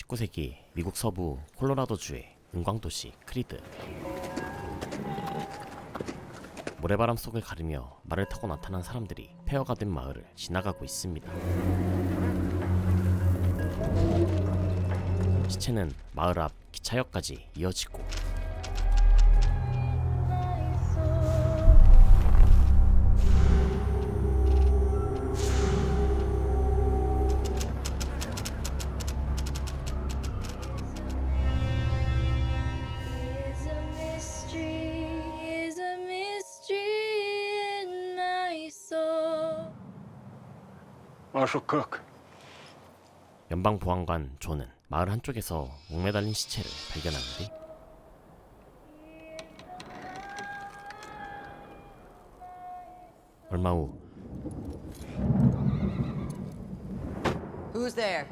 19세기 미국 서부 콜로라도주의 은광도시 크리드. 모래바람 속을 가르며 말을 타고 나타난 사람들이 폐허가 된 마을을 지나가고 있습니다. 시체는 마을 앞 기차역까지 이어지고 연방보안관 존은 마을 한쪽에서 목매달린 시체를 발견하는데 얼마 후 Who's there?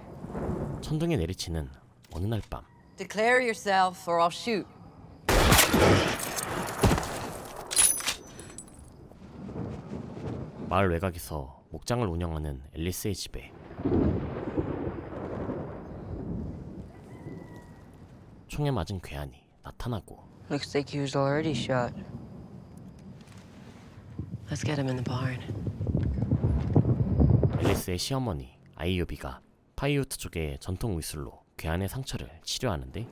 천둥이 내리치는 어느 날 밤 Declare yourself or I'll shoot. 마을 외곽에서 목장을 운영하는 앨리스의 집에 총에 맞은 괴한이 나타나고 Looks like he was already shot. Let's get him in the barn. 앨리스의 시어머니 아이유비가 파이우트 쪽의 전통 의술로 괴한의 상처를 치료하는데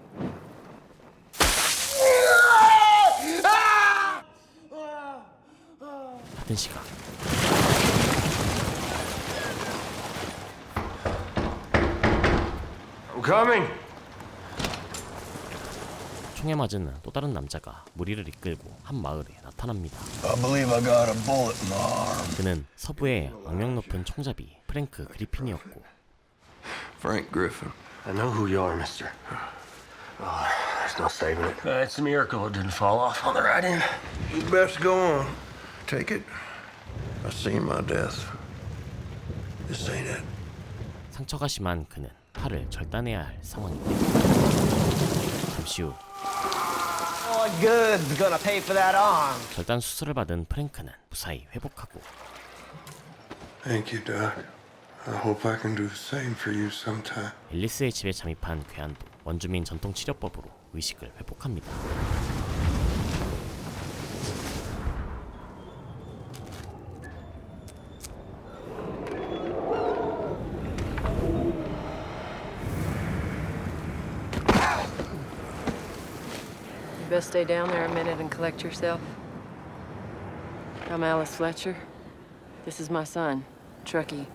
같은 시각 I'm coming. 총에 맞은 또 다른 남자가 무리를 이끌고 한 마을에 나타납니다. I believe I got a bullet in my arm. 그는 서부의 악명 높은 총잡이 프랭크 그리핀이었고 Frank Griffin. I know who you are, mister. Oh, there's no saving it. It's a miracle it didn't fall off on the right end. You best go on. Take it. I've seen my death. This ain't it. 상처가 심한 그는 팔을 절단해야 할 상황인데 잠시 후 What good's gonna pay for that arm? 절단 수술을 받은 프랭크는 무사히 회복하고 Thank you, Doc. I hope I can do the same for you sometime. 앨리스의 집에 잠입한 괴한도 원주민 전통 치료법으로 의식을 회복합니다. You best stay down there a minute and collect yourself. I'm Alice Fletcher. This is my son, Truckee.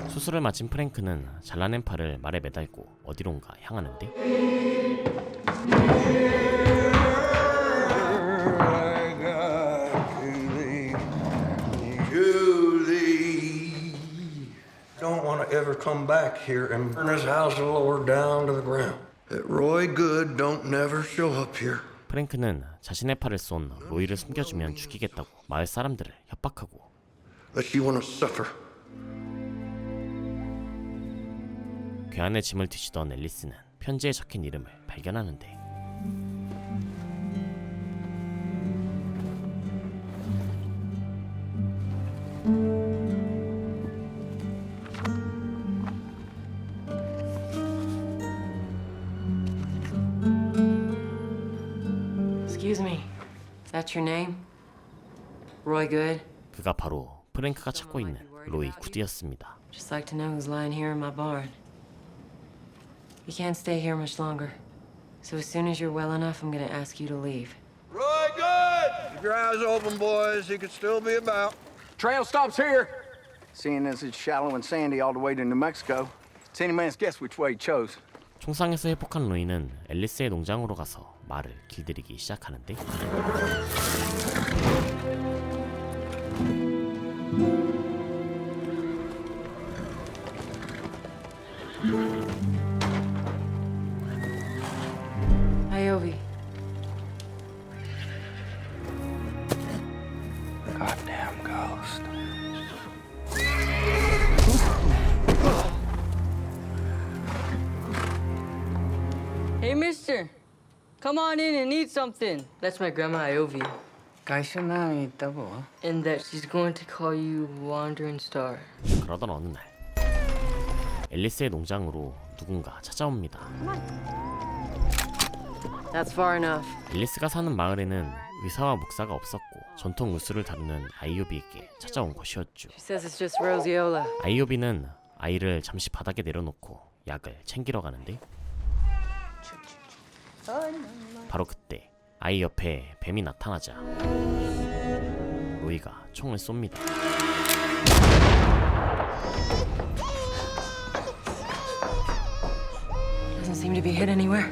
수술을 마친 프랭크는 잘라낸 팔을 말에 매달고 어디론가 향하는데 Julie, don't want to ever come back here and burn this house of the Lord down to the ground. That Roy Good don't never show up here. 프랭크는 자신의 팔을 쏜 로이를 숨겨주면 죽이겠다고 마을 사람들을 협박하고 Unless you want to suffer. 괴한의 짐을 뒤지던 앨리스는 편지에 적힌 이름을 발견하는데 Excuse me. Is that your name? Roy Good? 그가 바로 프랭크가 찾고 있는 로이 구드였습니다. Just like to know who's lying here in my barn. You can't stay here much longer. So as soon as you're well enough, I'm gonna ask you to leave. Roy Good! Keep your eyes open, boys. He could still be about. Trail stops here. Seeing as it's shallow and sandy all the way to New Mexico, it's any man's guess which way he chose. 총상에서 회복한 로이는 앨리스의 농장으로 가서 말을 길들이기 시작하는데 Iovi. Goddamn ghost. Hey, mister. Come on in and eat something. That's my grandma Iovi. 가시나이 있다고. And that she's going to call you Wandering Star. 그러던 어느 날 앨리스의 농장으로 누군가 찾아옵니다. That's far enough. 앨리스가 사는 마을에는 의사와 목사가 없었고 전통 의술을 다루는 아이오비에게 찾아온 것이었죠. She says it's just roseola. 아이오비는 아이를 잠시 바닥에 내려놓고 약을 챙기러 가는데 바로 그때 아이 옆에 뱀이 나타나자 로이가 총을 쏩니다. Doesn't seem to be hit anywhere.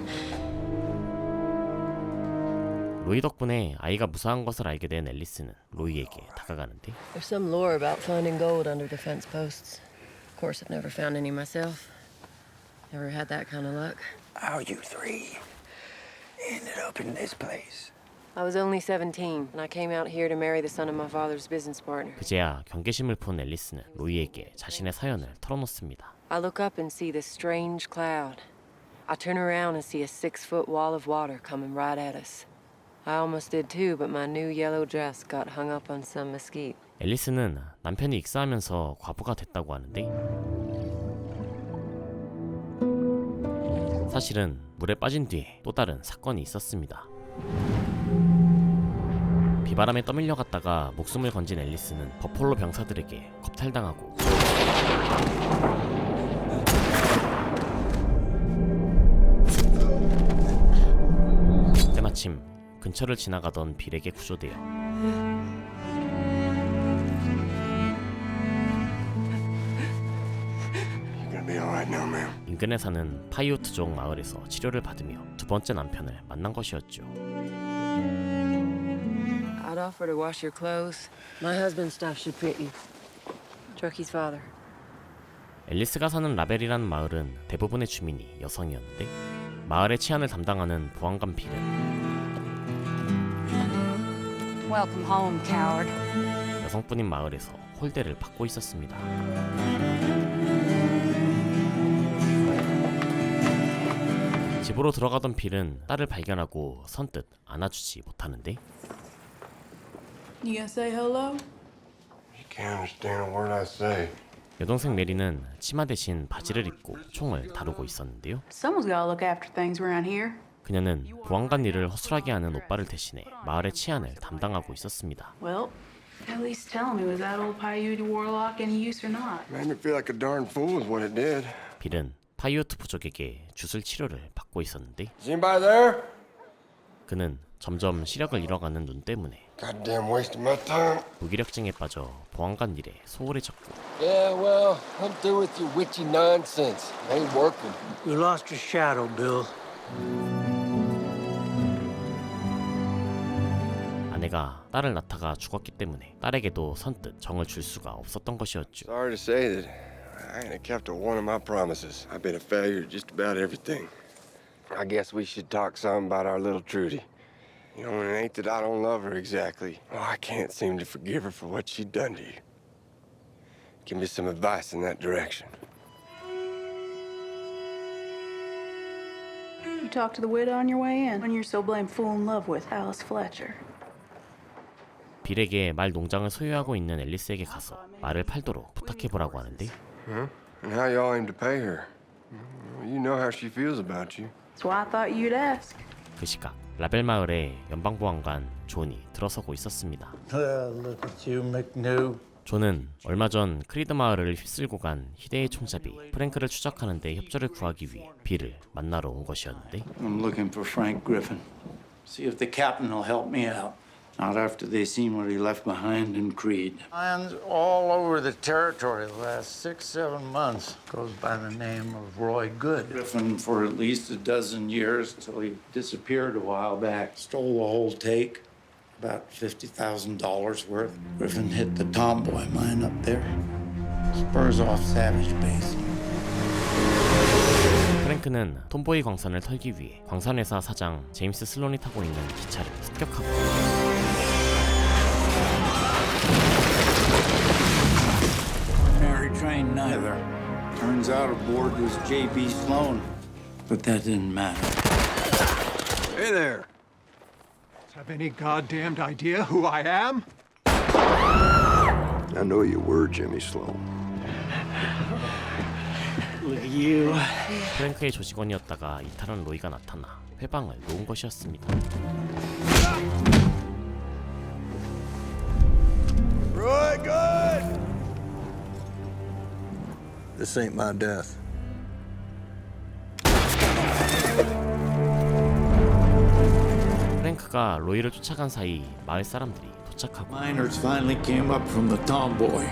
로이 덕분에 아이가 무사한 것을 알게 된 앨리스는 로이에게 다가가는데 There's some lore about finding gold under the fence posts. Of course, I've never found any myself. Never had that kind of luck. How you three ended up in this place? I was only 17, and I came out here to marry the son of my father's business partner. 그제야 경계심을 푼 앨리스는 로이에게 자신의 사연을 털어놓습니다. I look up and see this strange cloud. I turn around and see a 6-foot wall of water coming right at us. I almost did too, but my new yellow dress got hung up on some mesquite. 앨리스는 남편이 익사하면서 과부가 됐다고 하는데 사실은 물에 빠진 뒤에 또 다른 사건이 있었습니다. 비바람에 떠밀려 갔다가 목숨을 건진 앨리스는 버폴로 병사들에게 겁탈당하고 때마침 근처를 지나가던 빌에게 구조되어 Be all right now, ma'am. 인근에 사는 파이오트족 마을에서 치료를 받으며 두 번째 남편을 만난 것이었죠. I'd offer to wash your clothes. My husband's stuff should fit you. Turkey's father. 앨리스가 사는 라벨이라는 마을은 대부분의 주민이 여성이었는데 마을의 치안을 담당하는 보안관 빌은 Welcome home, coward. 여성뿐인 마을에서 홀대를 받고 있었습니다. 집으로 들어가던 빌은 딸을 발견하고 선뜻 안아주지 못하는데 You gonna say hello? You can't understand a word I say. 여동생 메리는 치마 대신 바지를 입고 총을 다루고 있었는데요. Someone's gotta look after things around here. 그녀는 보안관 일을 허술하게 하는 오빠를 대신해 마을의 치안을 담당하고 있었습니다. Well, at least tell me, was that old Paiute warlock any use or not? Made me feel like a darn fool is what it did. 빌은 파이오트 부족에게 주술 치료를 받고 있었는데 Is anybody there? 그는 점점 시력을 잃어가는 눈 때문에 Goddamn wasting my time. 무기력증에 빠져 보안관 일에 소홀해졌고 Yeah, well, I'm through with your witchy nonsense. Ain't working. You lost your shadow, Bill. 아내가 딸을 낳다가 죽었기 때문에 딸에게도 선뜻 정을 줄 수가 없었던 것이었죠. Sorry to say that I ain't kept one of my promises. I've been a failure at just about everything. I guess we should talk some about our little Trudy. You know, and it ain't that I don't love her exactly. Oh, I can't seem to forgive her for what she done to you. Give me some advice in that direction. You talked to the widow on your way in when you're so blamed fool in love with Alice Fletcher. 빌에게 말 농장을 소유하고 있는 앨리스에게 가서 말을 팔도록 부탁해보라고 하는데 Huh? And how y'all aim to pay her? You know how she feels about you. That's why I thought you'd ask. 그 시각 라벨 마을에 연방보안관 존이 들어서고 있었습니다. Look at you, McNew. 존은 얼마 전 크리드 마을을 휩쓸고 간 희대의 총잡이 프랭크를 추적하는 데 협조를 구하기 위해 빌을 만나러 온 것이었는데 I'm looking for Frank Griffin. See if the captain will help me out. Not after they seen what he left behind in Creed. Lands all over the territory the last 6-7 months. Goes by the name of Roy Good. Griffin for at least a dozen years till he disappeared a while back. Stole the whole take, about $50,000 worth. Griffin hit the Tomboy mine up there. Spurs off Savage Base. 프랭크는 톰보이 광산을 털기 위해 광산회사 사장 제임스 슬론이 타고 있는 기차를 습격하고 Mary train neither. Turns out aboard was J.B. Sloan, but that didn't matter. Hey there. Have any goddamned idea who I am? I know you were Jimmy Sloan. Look at you. 프랭크의 조직원이었다가 이탈한 로이가 나타나 회방을 놓은 것이었습니다. Roy, good! This ain't my death. 프랭크가 로이를 쫓아간 사이 마을 사람들이 도착하고 Miners finally came up from the tomboy.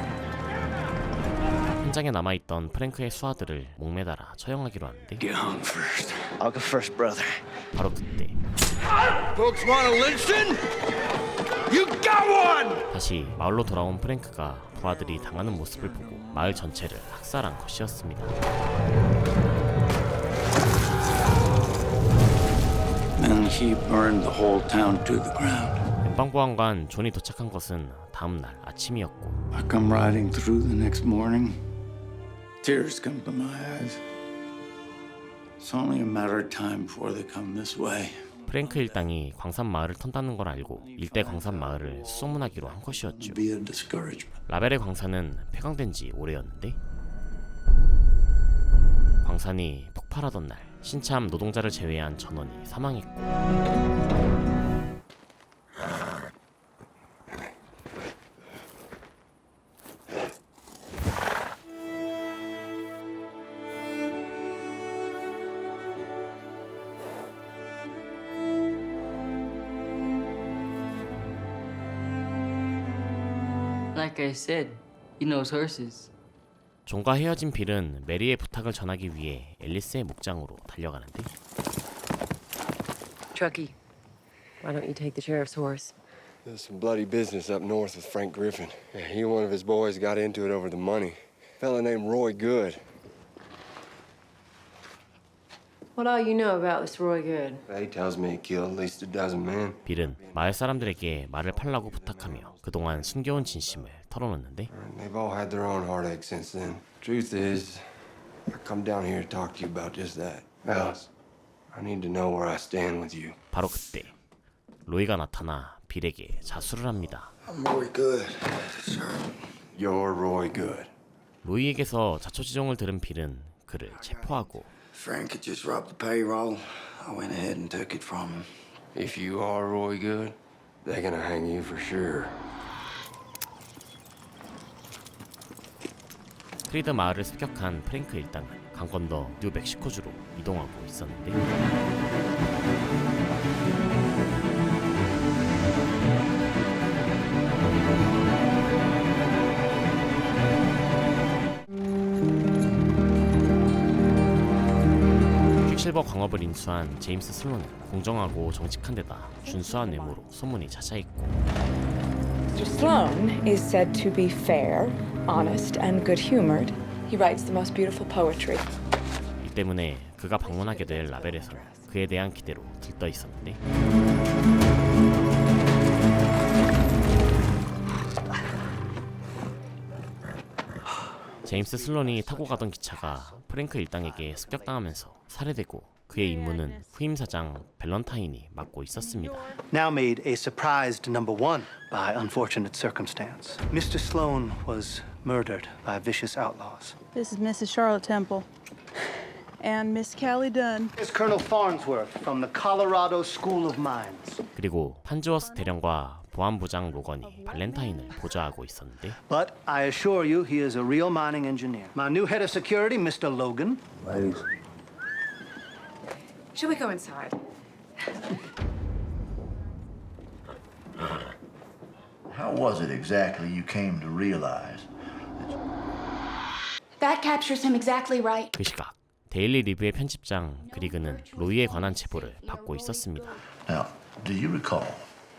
현장에 남아있던 프랭크의 수하들을 목매달아 처형하기로 하는데 Get hung first. I'll go first, brother. 바로 그때 Folks want a lynching? You got one! 다시 마을로 돌아온 프랭크가 부하들이 당하는 모습을 보고 마을 전체를 학살한 것이었습니다. And he burned the whole town to the ground. 연방보안관 존이 도착한 것은 다음날 아침이었고 I come riding through the next morning. Tears come to my eyes. It's only a matter of time before they come this way. 프랭크 일당이 광산 마을을 턴다는 걸 알고 일대 광산 마을을 수소문하기로 한 것이었죠. Be a discouragement. 라벨의 광산은 폐광된 지 오래였는데 광산이 폭발하던 날 신참 노동자를 제외한 전원이 사망했고 Like I said, he knows horses. 존과 헤어진 빌은 메리의 부탁을 전하기 위해 앨리스의 목장으로 달려가는데 Truckee, why don't you take the sheriff's horse? There's some bloody business up north with Frank Griffin. Yeah, he and one of his boys got into it over the money. Fella named Roy Good. What all you know about this Roy Good? He tells me he killed at least a dozen men. 빌은 마을 사람들에게 말을 팔라고 부탁하며 그동안 숨겨온 진심을 털어놓는데 They've all had their own heartache since then. Truth is, I come down here to talk to you about just that. Alice, I need to know where I stand with you. 바로 그때 로이가 나타나 빌에게 자수를 합니다. I'm Roy Good, sir. You're Roy Good. 로이에게서 자초지종을 들은 빌은 그를 체포하고 Frank had just robbed the payroll. I went ahead and took it from him. If you are Roy Good, they're gonna hang you for sure. 크리드 마을을 습격한 프랭크 일당은 강건더 뉴멕시코주로 이동하고 있었는데 퀵실버 광업을 인수한 제임스 슬론은 공정하고 정직한 데다 준수한 외모로 소문이 자자했고 Mr. Sloan is said to be fair, honest, and good-humored. He writes the most beautiful poetry. 이 때문에 그가 방문하게 될 라벨에서는 그에 대한 기대로 들떠 있었는데 제임스 슬론이 타고 가던 기차가 프랭크 일당에게 습격당하면서 살해되고 그의 임무는 후임 사장 밸런타인이 맡고 있었습니다. Now made a surprised number one by unfortunate circumstance. Mr. Sloan was murdered by vicious outlaws. This is Mrs. Charlotte Temple and Miss Callie Dunn. Here's Colonel Farnsworth from the Colorado School of Mines. 그리고 판즈워스 대령과 보안부장 로건이 발렌타인을 보좌하고 있었는데 But I assure you, he is a real mining engineer. My new head of security, Mr. Logan. Ladies. Should we go inside? How was it exactly you came to realize? That captures him exactly right. 그 시각 데일리 리뷰의 편집장 그리그는 로이에 관한 제보를 받고 있었습니다. Now, do you recall?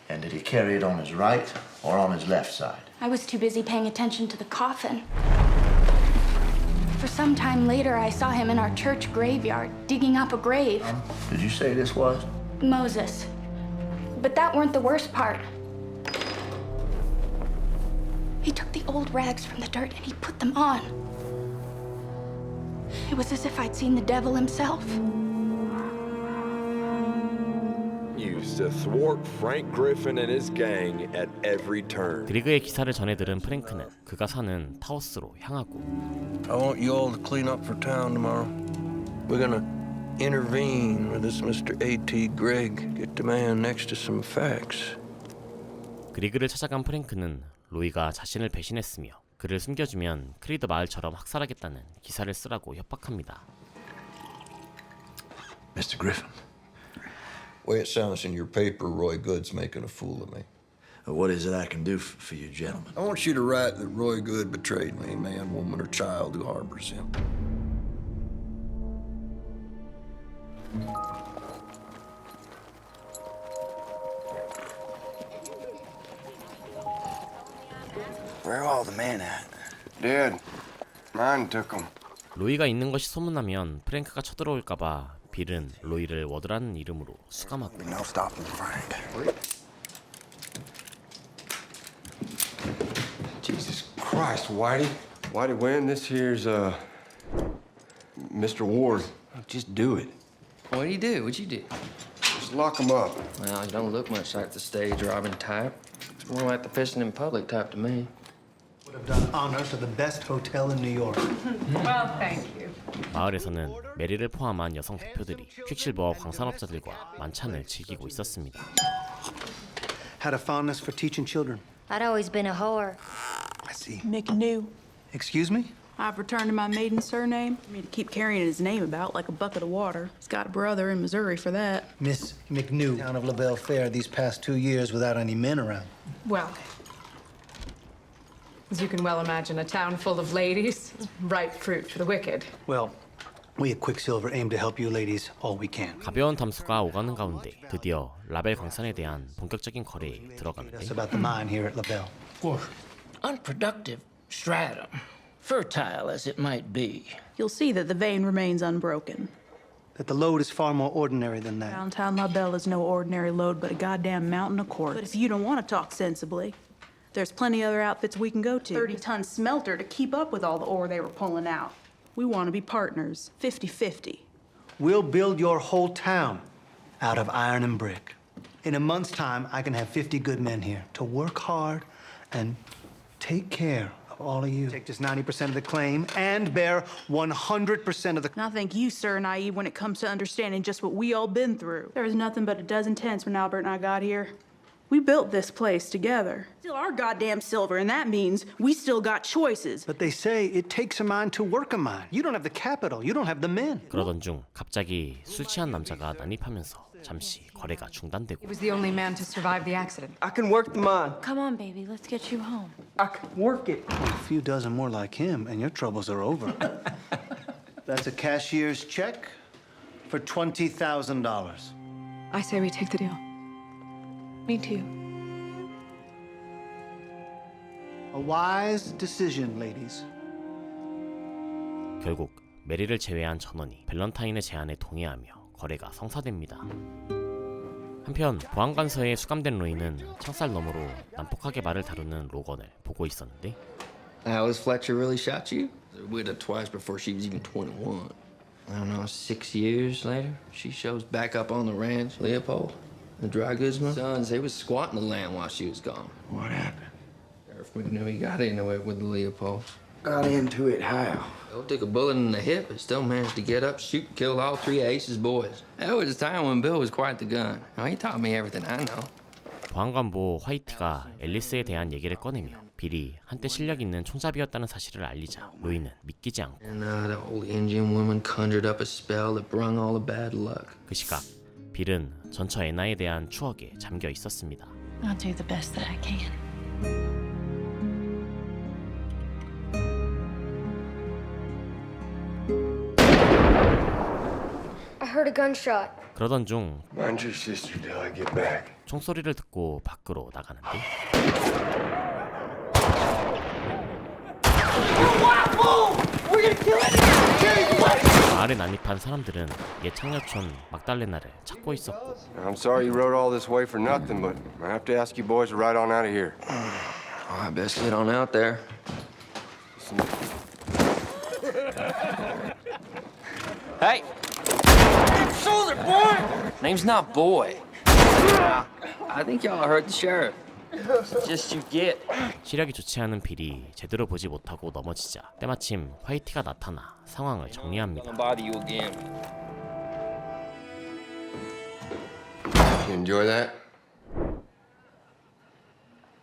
And did he carry it on his right or on his left side? I was too busy paying attention to the coffin. For some time later, I saw him in our church graveyard, digging up a grave. Did you say this was? Moses. But that weren't the worst part. He took the old rags from the dirt and he put them on. It was as if I'd seen the devil himself. You moves to thwart Frank Griffin and his gang at every turn. 그리그의 기사를 전해 들은 프랭크는 그가 사는 타우스로 향하고 I want you all to clean up for town tomorrow. We're gonna intervene with this Mr. A.T. Gregg. Get the man next to some facts. 그리그를 찾아간 프랭크는 로이가 자신을 배신했으며 그를 숨겨주면 크리드 마을처럼 학살하겠다는 기사를 쓰라고 협박합니다. Mr. Griffin. Way it sounds in your paper, Roy Good's making a fool of me. What is it I can do for you gentlemen? I want you to write that Roy Good betrayed any man, woman, or child who harbors him. Where are all the men at? Dead. Mine took them. 로이가 있는 것이 소문나면 프랭크가 쳐들어올까봐 빌은 로이를 워드라는 이름으로 수감하고 No stopping Frank. Jesus Christ, Whitey. Whitey, when this here's, Mr. Ward, just do it. What'd you do? What'd you do? Just lock him up. Well, you don't look much like the stage robbing type. It's more like the pissing in public type to me. Would have done honor to the best hotel in New York. Well, thank you. 마을에서는 메리를 포함한 여성 대표들이 퀵실버 광산업자들과 만찬을 즐기고 있었습니다. Had a fondness for teaching children. I'd always been a whore. I see. McNew. Excuse me? I've returned to my maiden surname. For me to keep carrying his name about like a bucket of water. He's got a brother in Missouri for that. Miss McNew, town of LaBelle Fair these past 2 years without any men around. Well, as you can well imagine, a town full of ladies, ripe fruit for the wicked. Well, we at Quicksilver aim to help you ladies all we can. 가벼운 담수가 오가는 가운데 드디어 라벨 광산에 대한 본격적인 거래에 들어가는데 That's about the mine here at LaBelle. Unproductive stratum, fertile as it might be. You'll see that the vein remains unbroken. That the load is far more ordinary than that. Downtown La Belle is no ordinary load, but a goddamn mountain of quartz. But if you don't want to talk sensibly, there's plenty other outfits we can go to. 30-ton smelter to keep up with all the ore they were pulling out. We want to be partners, 50-50. We'll build your whole town out of iron and brick. In a month's time, I can have 50 good men here to work hard and take care of all of you. Take just 90% of the claim and bear 100% of the... And I think you, sir, are naive when it comes to understanding just what we all been through. There was nothing but a dozen tents when Albert and I got here. We built this place together. Still our goddamn silver, and that means we still got choices. But they say it takes a mind to work a mine. You don't have the capital. You don't have the men. 그러던 중 갑자기 술 취한 남자가 난입하면서 잠시 거래가 중단되고 He was the only man to survive the accident. I can work the mine. Come on, baby, let's get you home. I can work it. A few dozen more like him, and your troubles are over. That's a cashier's check for $20,000. I say we take the deal. Me too. A wise decision, ladies. 결국 메리를 제외한 전원이 밸런타인의 제안에 동의하며 거래가 성사됩니다. 한편 보안관서에 수감된 로이는 창살 너머로 난폭하게 말을 다루는 로건을 보고 있었는데 Alice Fletcher really shot you? They with her twice before she was even 21. I don't know, 6 years later, she shows back up on the ranch. Leopold, the dry goods man, sons, they was squatting the land while she was gone. What happened? Sheriff McNew, he got into it with the Leopolds. Got into it how? Bill took a bullet in the hip, but still managed to get up, shoot, and kill all 3 of Ace's boys. That was a time when Bill was quite the gun. Now, he taught me everything I know. 보안관보 화이트가 앨리스에 대한 얘기를 꺼내며 빌이 한때 실력 있는 총잡이였다는 사실을 알리자 로이는 믿기지 않고 And the old Indian woman conjured up a spell that brung all the bad luck. 그 시각 빌은 전처 애나에 대한 추억에 잠겨 있었습니다. I'll do the best that I can. I heard a gunshot. 그러던 중 Mind your sister till I get back. 총소리를 듣고 밖으로 나가는데 마을에 난입한 사람들은 옛 창녀촌 막달레나를 찾고 있었고 I'm sorry you rode all this way for nothing, but I have to ask you boys to ride on out of here. All right, best get on out there. Hey! Soldier, boy! Name's not Boy. I think y'all heard the sheriff. Just you get. 시력이 좋지 않은 빌이 제대로 보지 못하고 넘어지자 때마침 화이트가 나타나 상황을 정리합니다. Bother you again. You enjoy that?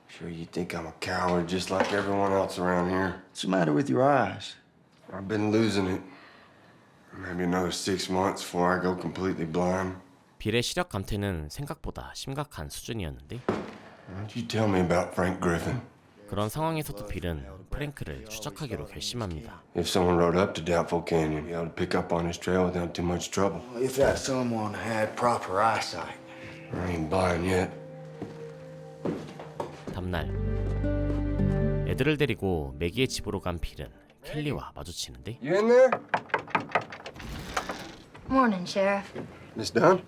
Sure you think I'm a coward just like everyone else around here? What's the matter with your eyes? I've been losing it. Maybe another 6 months before I go completely blind. 빌의 시력 감퇴는 생각보다 심각한 수준이었는데 Why don't you tell me about Frank Griffin? 그런 상황에서도 빌은 프랭크를 추적하기로 결심합니다. If someone rode up to Doubtful Canyon, you ought to pick up on his trail without too much trouble. If that someone had proper eyesight. I ain't blind yet. 다음날 애들을 데리고 매기의 집으로 간 빌은 켈리와 마주치는데 You in there? Morning, Sheriff. Miss Dunn?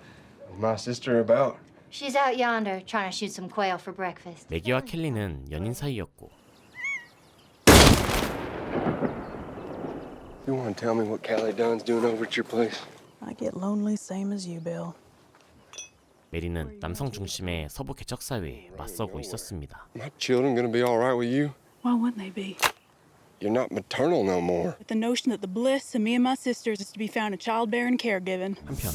My sister about? She's out yonder trying to shoot some quail for breakfast. 매기와 켈리는 연인 사이였고 You want to tell me what Callie Dunn's doing over at your place? I get lonely same as you, Bill. 메리는 남성 중심의 서부 개척 사회에 맞서고 있었습니다. My children gonna be all right with you? Why wouldn't they be? You're not maternal no more. But the notion that the bliss of me and my sisters is to be found in childbearing caregiving. 한편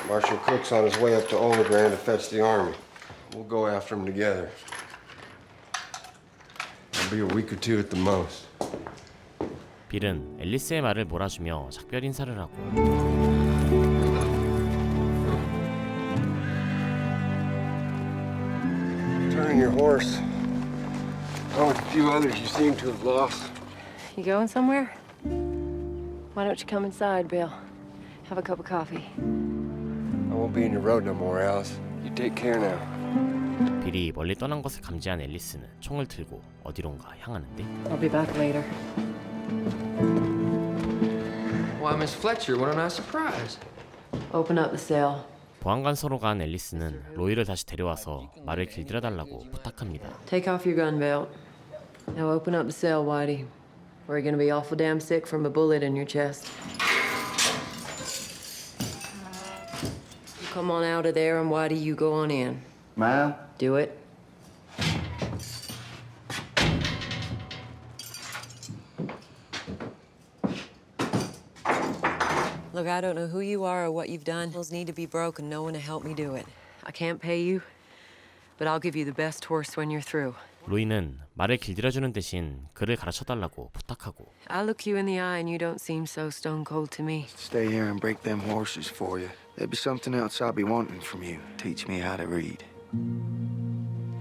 Marshal Cook's on his way up to Olegrand to fetch the army. We'll go after him together. It'll be a week or two at the most. 빌은 앨리스의 말을 몰아주며 작별 인사를 하고 Turning your horse. Oh, with a few others you seem to have lost. You going somewhere? Why don't you come inside, Bill? Have a cup of coffee. I won't be in your road no more, Alice. You take care now. 빌이 멀리 떠난 것을 감지한 앨리스는 총을 들고 어디론가 향하는데 I'll be back later. Why, Miss Fletcher, what a nice surprise. Open up the cell. 보안관서로 간 앨리스는 로이를 다시 데려와서 말을 길들여달라고 부탁합니다. Take off your gun belt. Now open up the cell, Whitey. Or you're gonna be awful damn sick from a bullet in your chest. You come on out of there, and Whitey, you go on in. Ma'am? Do it. Look, I don't know who you are or what you've done. Those need to be broke and no one to help me do it. I can't pay you, but I'll give you the best horse when you're through. 로이는 말을 길들여주는 대신 그를 가르쳐달라고 부탁하고 I look you in the eye and you don't seem so stone cold to me. Stay here and break them horses for you. There'd be something else I'll be wanting from you. Teach me how to read.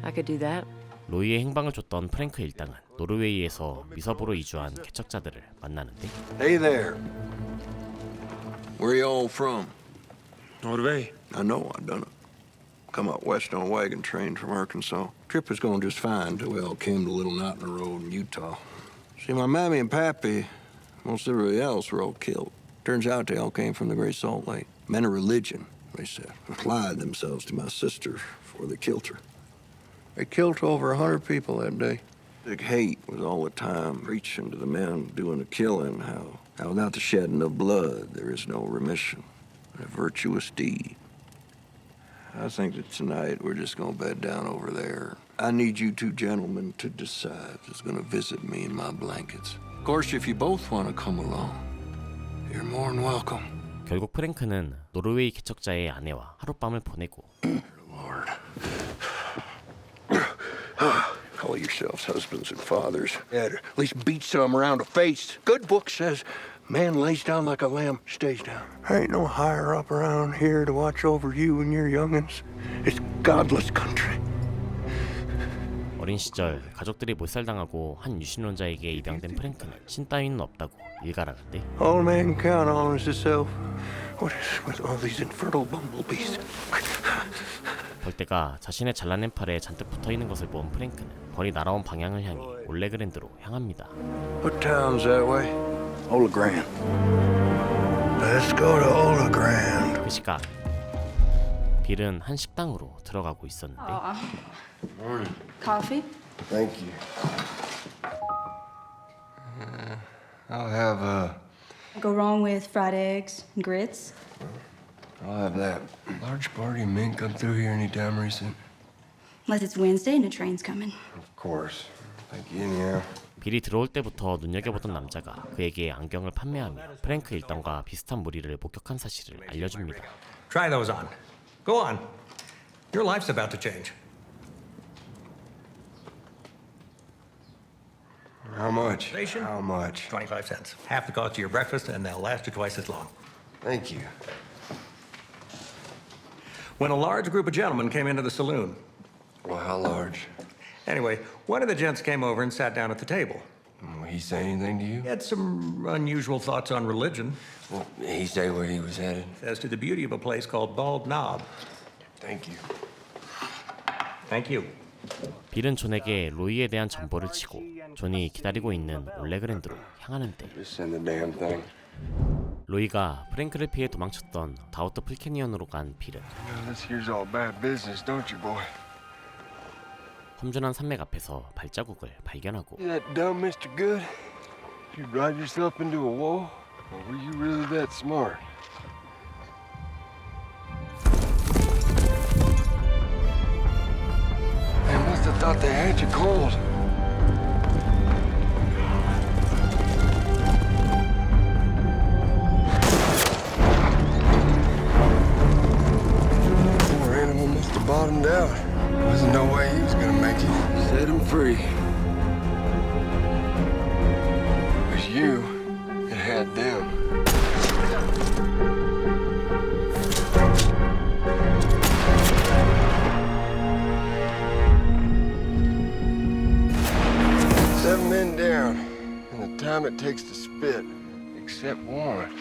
I could do that. 로이의 행방을 줬던 프랭크 일당은 노르웨이에서 미서부로 이주한 개척자들을 만나는데 Hey there. Where you all from? Motivate. I know, I done it. Come out west on a wagon train from Arkansas. Trip was going just fine till we all came to Little Knot in the Road in Utah. See, my mammy and pappy, most everybody else were all killed. Turns out they all came from the Great Salt Lake. Men of religion, they said, applied themselves to my sister before they killed her. They killed over 100 people that day. The hate was all the time preaching to the men doing the killing, how without the shedding of blood, there is no remission, a virtuous deed. I think that tonight we're just gonna bed down over there. I need you two gentlemen to decide who's gonna visit me in my blankets. Of course, if you both want to come along, you're more than welcome. 결국 프랭크는 노르웨이 개척자의 아내와 하룻밤을 보내고 Lord. Call yourselves husbands and fathers. Yeah, at least beat some around the face. Good book says, man lays down like a lamb, stays down. There ain't no higher up around here to watch over you and your young'uns. It's godless country. 어린 시절 가족들이 몰살당하고 한 유신론자에게 입양된 프랭크는 신 따위는 없다고 일갈하는데 All a man can count on is himself. What is with all these infernal bumblebees? 벌떼가 자신의 잘라낸 팔에 잔뜩 붙어있는 것을 본 프랭크는 벌이 날아온 방향을 향해 올레그랜드로 향합니다. What town's that way? Olegrand. Let's go to Olegrand. 그 시각 빌은 한 식당으로 들어가고 있었는데 Coffee? Thank you. I'll have Go wrong with fried eggs and grits? I'll have that. Large party men come through here anytime recent? Unless it's Wednesday and a train's coming. Of course. Thank you anyhow. 빌이 들어올 때부터 눈여겨보던 남자가 그에게 안경을 판매하며 프랭크 일당과 비슷한 무리를 목격한 사실을 알려줍니다. Try those on. Go on. Your life's about to change. How much? Station? How much? 25 cents. Half the cost of your breakfast, and they'll last you twice as long. Thank you. When a large group of gentlemen came into the saloon. Well, how large? Anyway, one of the gents came over and sat down at the table. He say anything to you? He had some unusual thoughts on religion. Well, he say where he was headed? As to the beauty of a place called Bald Knob. Thank you. Thank you. 빌은 존에게 로이에 대한 정보를 치고 존이 기다리고 있는 올레그랜드로 향하는데 Just send the damn thing. 로이가 프랭크를 피해 도망쳤던 다우트 풀캐니언으로 간 빌은 This here's all bad business, don't you, boy? 험준한 산맥 앞에서 발자국을 발견하고 You that dumb, Mr. Good? You drive yourself into a wall? Or were you really that smart? They must have thought they had you cold. Poor animal must have bottomed out. Wasn't no way he was gonna make it. Set him free. It was you that had them. Seven men down, and the time it takes to spit, except one.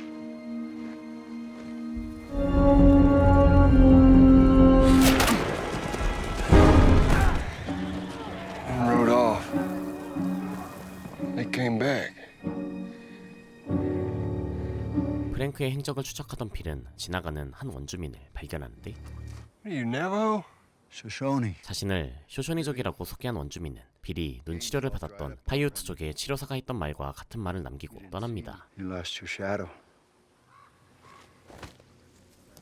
And rode off. They came back. 프랭크의 행적을 추적하던 빌은 지나가는 한 원주민을 발견하는데 Are you Navajo? Shoshone. 자신을 쇼쇼니족이라고 소개한 원주민은 빌이 눈치료를 받았던 파이우트족의 치료사가 했던 말과 같은 말을 남기고 떠납니다. You lost your shadow.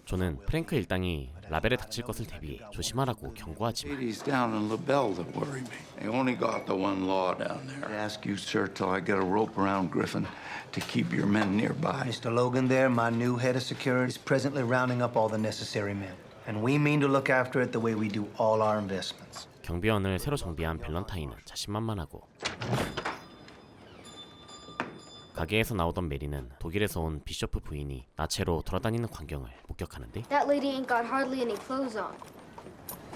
존은 프랭크 일당이 라벨에 닥칠 것을 대비해 조심하라고 경고하지만 Ladies down in LaBelle that worry me. They only got the one law down there. I ask you, sir, till I get a rope around Griffin to keep your men nearby. Mr. Logan there, my new head of security, is presently rounding up all the necessary men. And we mean to look after it the way we do all our investments. 경비원을 새로 정비한 밸런타인은 자신만만하고 가게에서 나오던 메리는 독일에서 온 비쇼프 부인이 나체로 돌아다니는 광경을 목격하는데 That lady ain't got hardly any clothes on.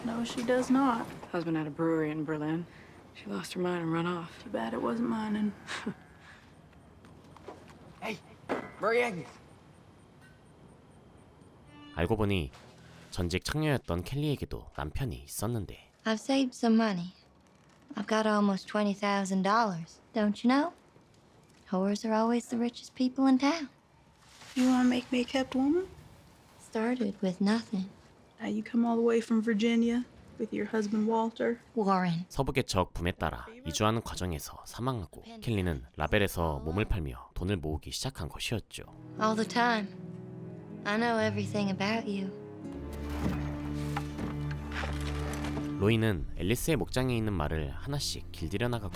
No, she does not. Husband had a brewery in Berlin. She lost her mind and run off. Too bad it wasn't mine. Hey, Brian. 알고 보니 전직 창녀였던 켈리에게도 남편이 있었는데 I've saved some money. I've got almost $20,000. Don't you know? Whores are always the richest people in town. You want to make me a kept woman? Started with nothing. Now you come all the way from Virginia with your husband Walter. Warren. 서부 개척 붐에 따라 이주하는 과정에서 사망하고 켈리는 라벨에서 몸을 팔며 돈을 모으기 시작한 것이었죠. All the time. I know everything about you. 로이는 앨리스의 목장에 있는 말을 하나씩 길들여 나가고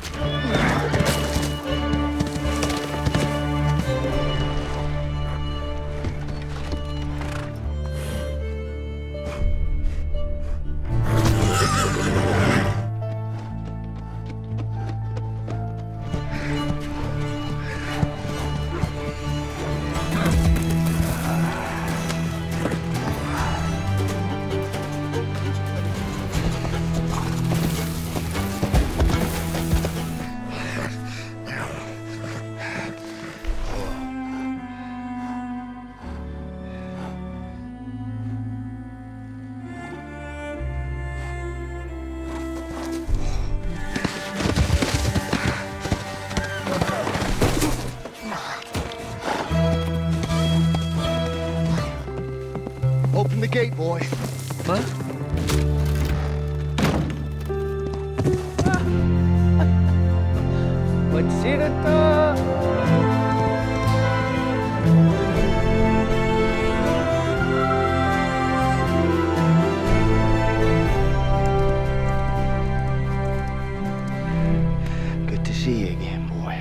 Open the gate, boy. What? 싫었다. Good to see you again, boy.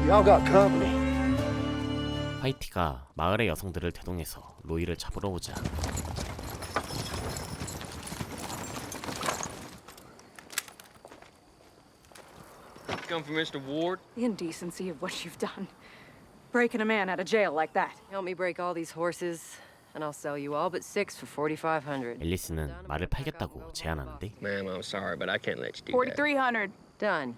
Y'all got company. 화이티가 마을의 여성들을 대동해서 로이를 잡으러 오자 Come from Mr. Ward? The indecency of what you've done. Breaking a man out of jail like that. Help me break all these horses, and I'll sell you all but 6 for $4,500. 앨리스는 말을 팔겠다고 제안하는데 Ma'am, I'm sorry, but I can't let you do that. $4,300. Done.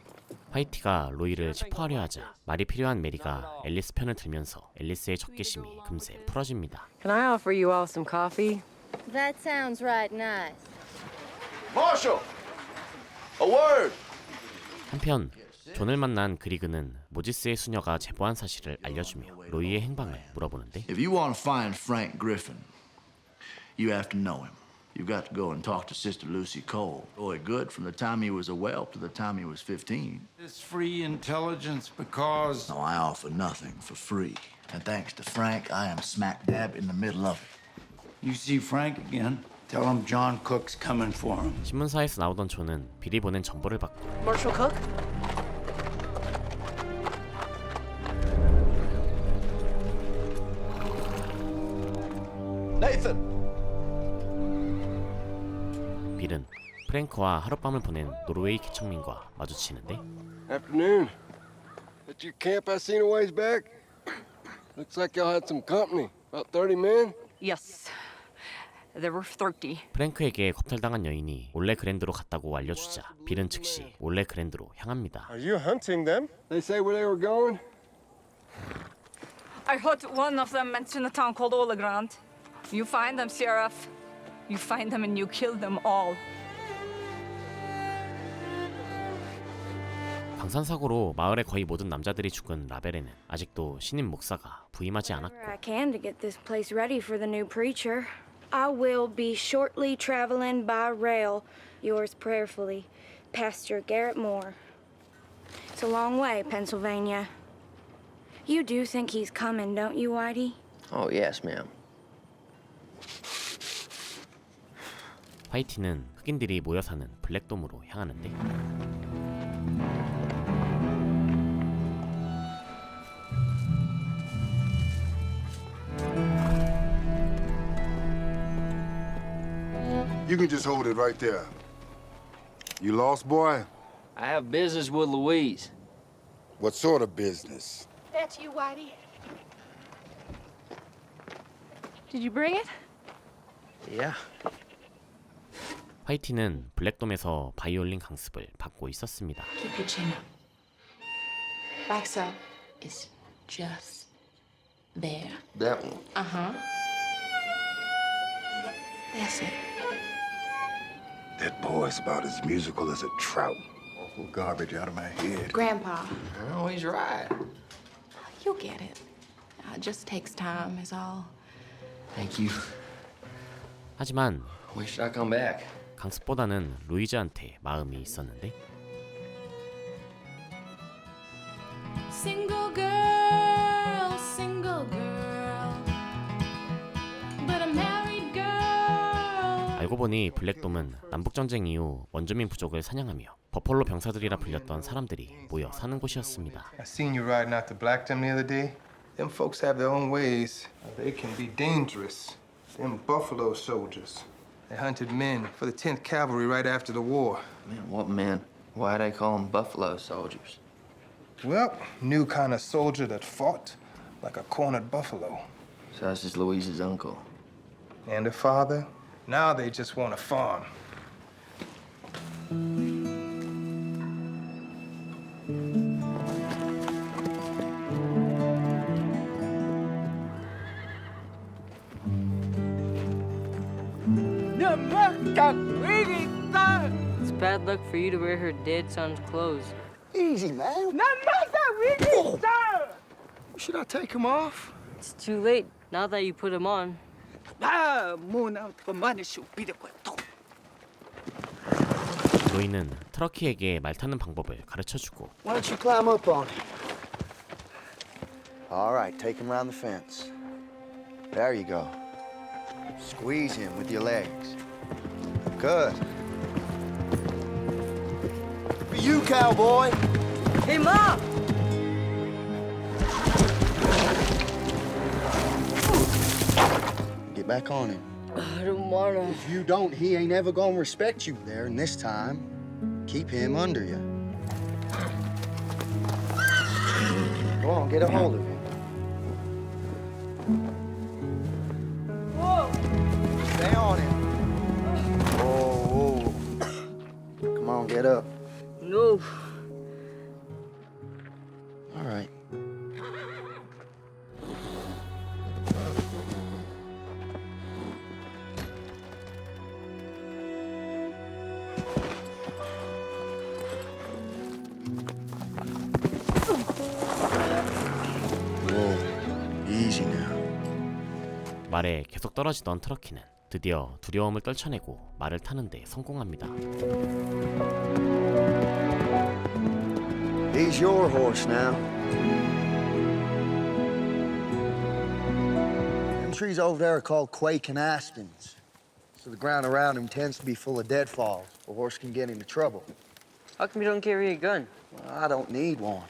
화이티가 로이를 체포하려 하자 말이 필요한 메리가 앨리스 편을 들면서 앨리스의 적개심이 금세 풀어집니다. Can I offer you all some coffee? That sounds right nice. Marshal! A word! 한편 존을 만난 그리그는 모지스의 수녀가 제보한 사실을 알려주며 로이의 행방을 물어보는데 If you want to find Frank Griffin, you have to know him. You've got to go and talk to Sister Lucy Cole. Boy, good from the time he was a whelp to the time he was 15. It's free intelligence because... No, I offer nothing for free. And thanks to Frank, I am smack dab in the middle of it. You see Frank again? Tell him John Cook's coming for him. 신문사에서 나오던 존은 비리 보낸 정보를 받고 Marshal Cook? Nathan! 빌은 프랭크와 하룻밤을 보낸 노르웨이 개척민과 마주치는데 Afternoon. At your camp I seen a ways back? Looks like y'all had some company. About 30 men? Yes. There were 30. 프랭크에게 겁탈당한 여인이 올레 그랜드로 갔다고 알려주자 빌은 즉시 올레 그랜드로 향합니다. Are you hunting them? They say where they were going? I heard one of them mention a town called Olegrand. You find them, Sheriff. You find them and you kill them all. 방산사고로 마을의 거의 모든 남자들이 죽은 라벨에는 아직도 신임 목사가 부임하지 않았고 I can to get this place ready for the new preacher. I will be shortly traveling by rail. Yours prayerfully, Pastor Garrett Moore. It's a long way, Pennsylvania. You do think he's coming, don't you, Whitey? Oh, yes, ma'am. 화이티는 흑인들이 모여 사는 블랙돔으로 향하는데 You can just hold it right there. You lost, boy? I have business with Louise. What sort of business? That's you, Whitey. Did you bring it? Yeah. 화이티는 블랙돔에서 바이올린 강습을 받고 있었습니다. Keep your chin up. Like so. It's just there. That one. Uh-huh. That's it. That boy's about as musical as a trout. Awful garbage out of my head. Grandpa, Oh, he's right. you'll get it. It just takes time, is all. Thank you. 하지만 When should I come back? 강습보다는 루이즈한테 마음이 있었는데 Single girl, single girl. But a married girl. 알고 보니 블랙돔은 남북전쟁 이후 원주민 부족을 사냥하며 버펄로 병사들이라 불렸던 사람들이 모여 사는 곳이었습니다. I seen you riding out to Blackton the other day. Them folks have their own ways. They can be dangerous. Them buffalo soldiers. They hunted men for the 10th Cavalry right after the war. Man, what men? Why they call them buffalo soldiers? Well, new kind of soldier that fought like a cornered buffalo. So this is Louise's uncle. And the father? Now they just want to farm. It's bad luck for you to wear her dead son's clothes. Easy, man. Should I take him off? It's too late now that you put him on. 아, 뭐나 그만해 쇼 비려 또. 로이는 트러키에게 말 타는 방법을 가르쳐주고 Why don't you climb up on it? All right, take him around the fence. There you go. Squeeze him with your legs. Good. For you, cowboy. Hey, Mom! Get back on him. I don't wanna. If you don't, he ain't ever gonna respect you there. And this time, keep him under you. Go on, get a hold of him. Whoa! Stay on him. Whoa. Come on, get up. No. All right. Easy now. 말에 계속 떨어지던 트러키는 드디어 두려움을 떨쳐내고 말을 타는데 성공합니다. He's your horse now. Them trees over there are called quake and aspens. So the ground around him tends to be full of deadfalls. A horse can get into trouble. How come you don't carry a gun? Well, I don't need one.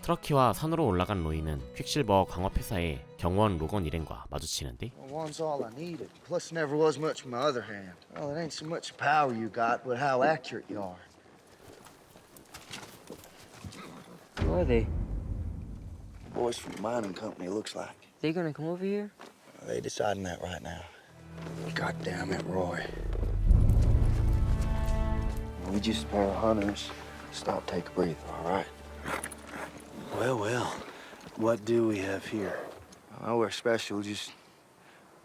트러키와 산으로 올라간 로이는 퀵실버 광업회사의 경원 로건 일행과 마주치는데 Well, one's all I needed. Plus, there never was much in my other hand. Well, it ain't so much power you got, but how accurate you are. Who are they? Boys from the mining company, looks like. They gonna come over here? They deciding that right now. God damn it, Roy. We just a pair of hunters. Stop, take a breather, all right? Well, what do we have here? Oh, we're special, just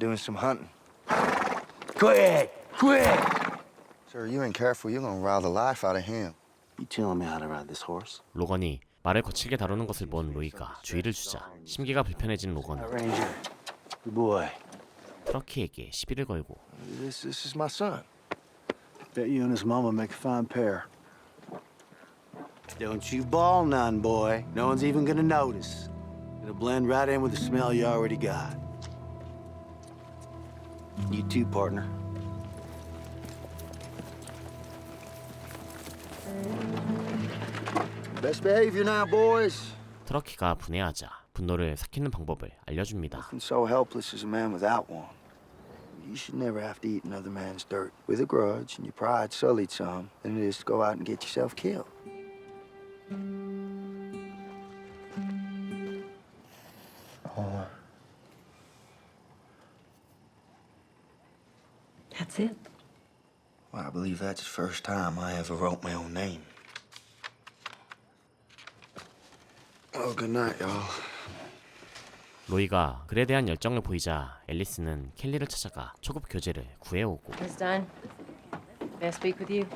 doing some hunting. Quick! Sir, you ain't careful, you're gonna rile the life out of him. You telling me how to ride this horse? 로건이 말을 거칠게 다루는 것을 본 로이가 주의를 주자 심기가 불편해진 로건은 Ranger, good boy. 트러키에게 시비를 걸고 This is my son. Bet you and his mama make a fine pair. Don't you bawl none, boy. No one's even gonna notice. It'll blend right in with the smell you already got. You too, partner. Best behavior now, boys. 트러키가 분해하자 분노를 삭히는 방법을 알려줍니다. Nothing so helpless as a man without one. You should never have to eat another man's dirt with a grudge and your pride sullied some than it is to go out and get yourself killed. That's it. Well, I believe that's the first time I ever wrote my own name. Oh, good night, y'all. 로이가 글에 대한 열정을 보이자 앨리스는 켈리를 찾아가 초급 교재를 구해오고 Miss Dunn, may I speak with you?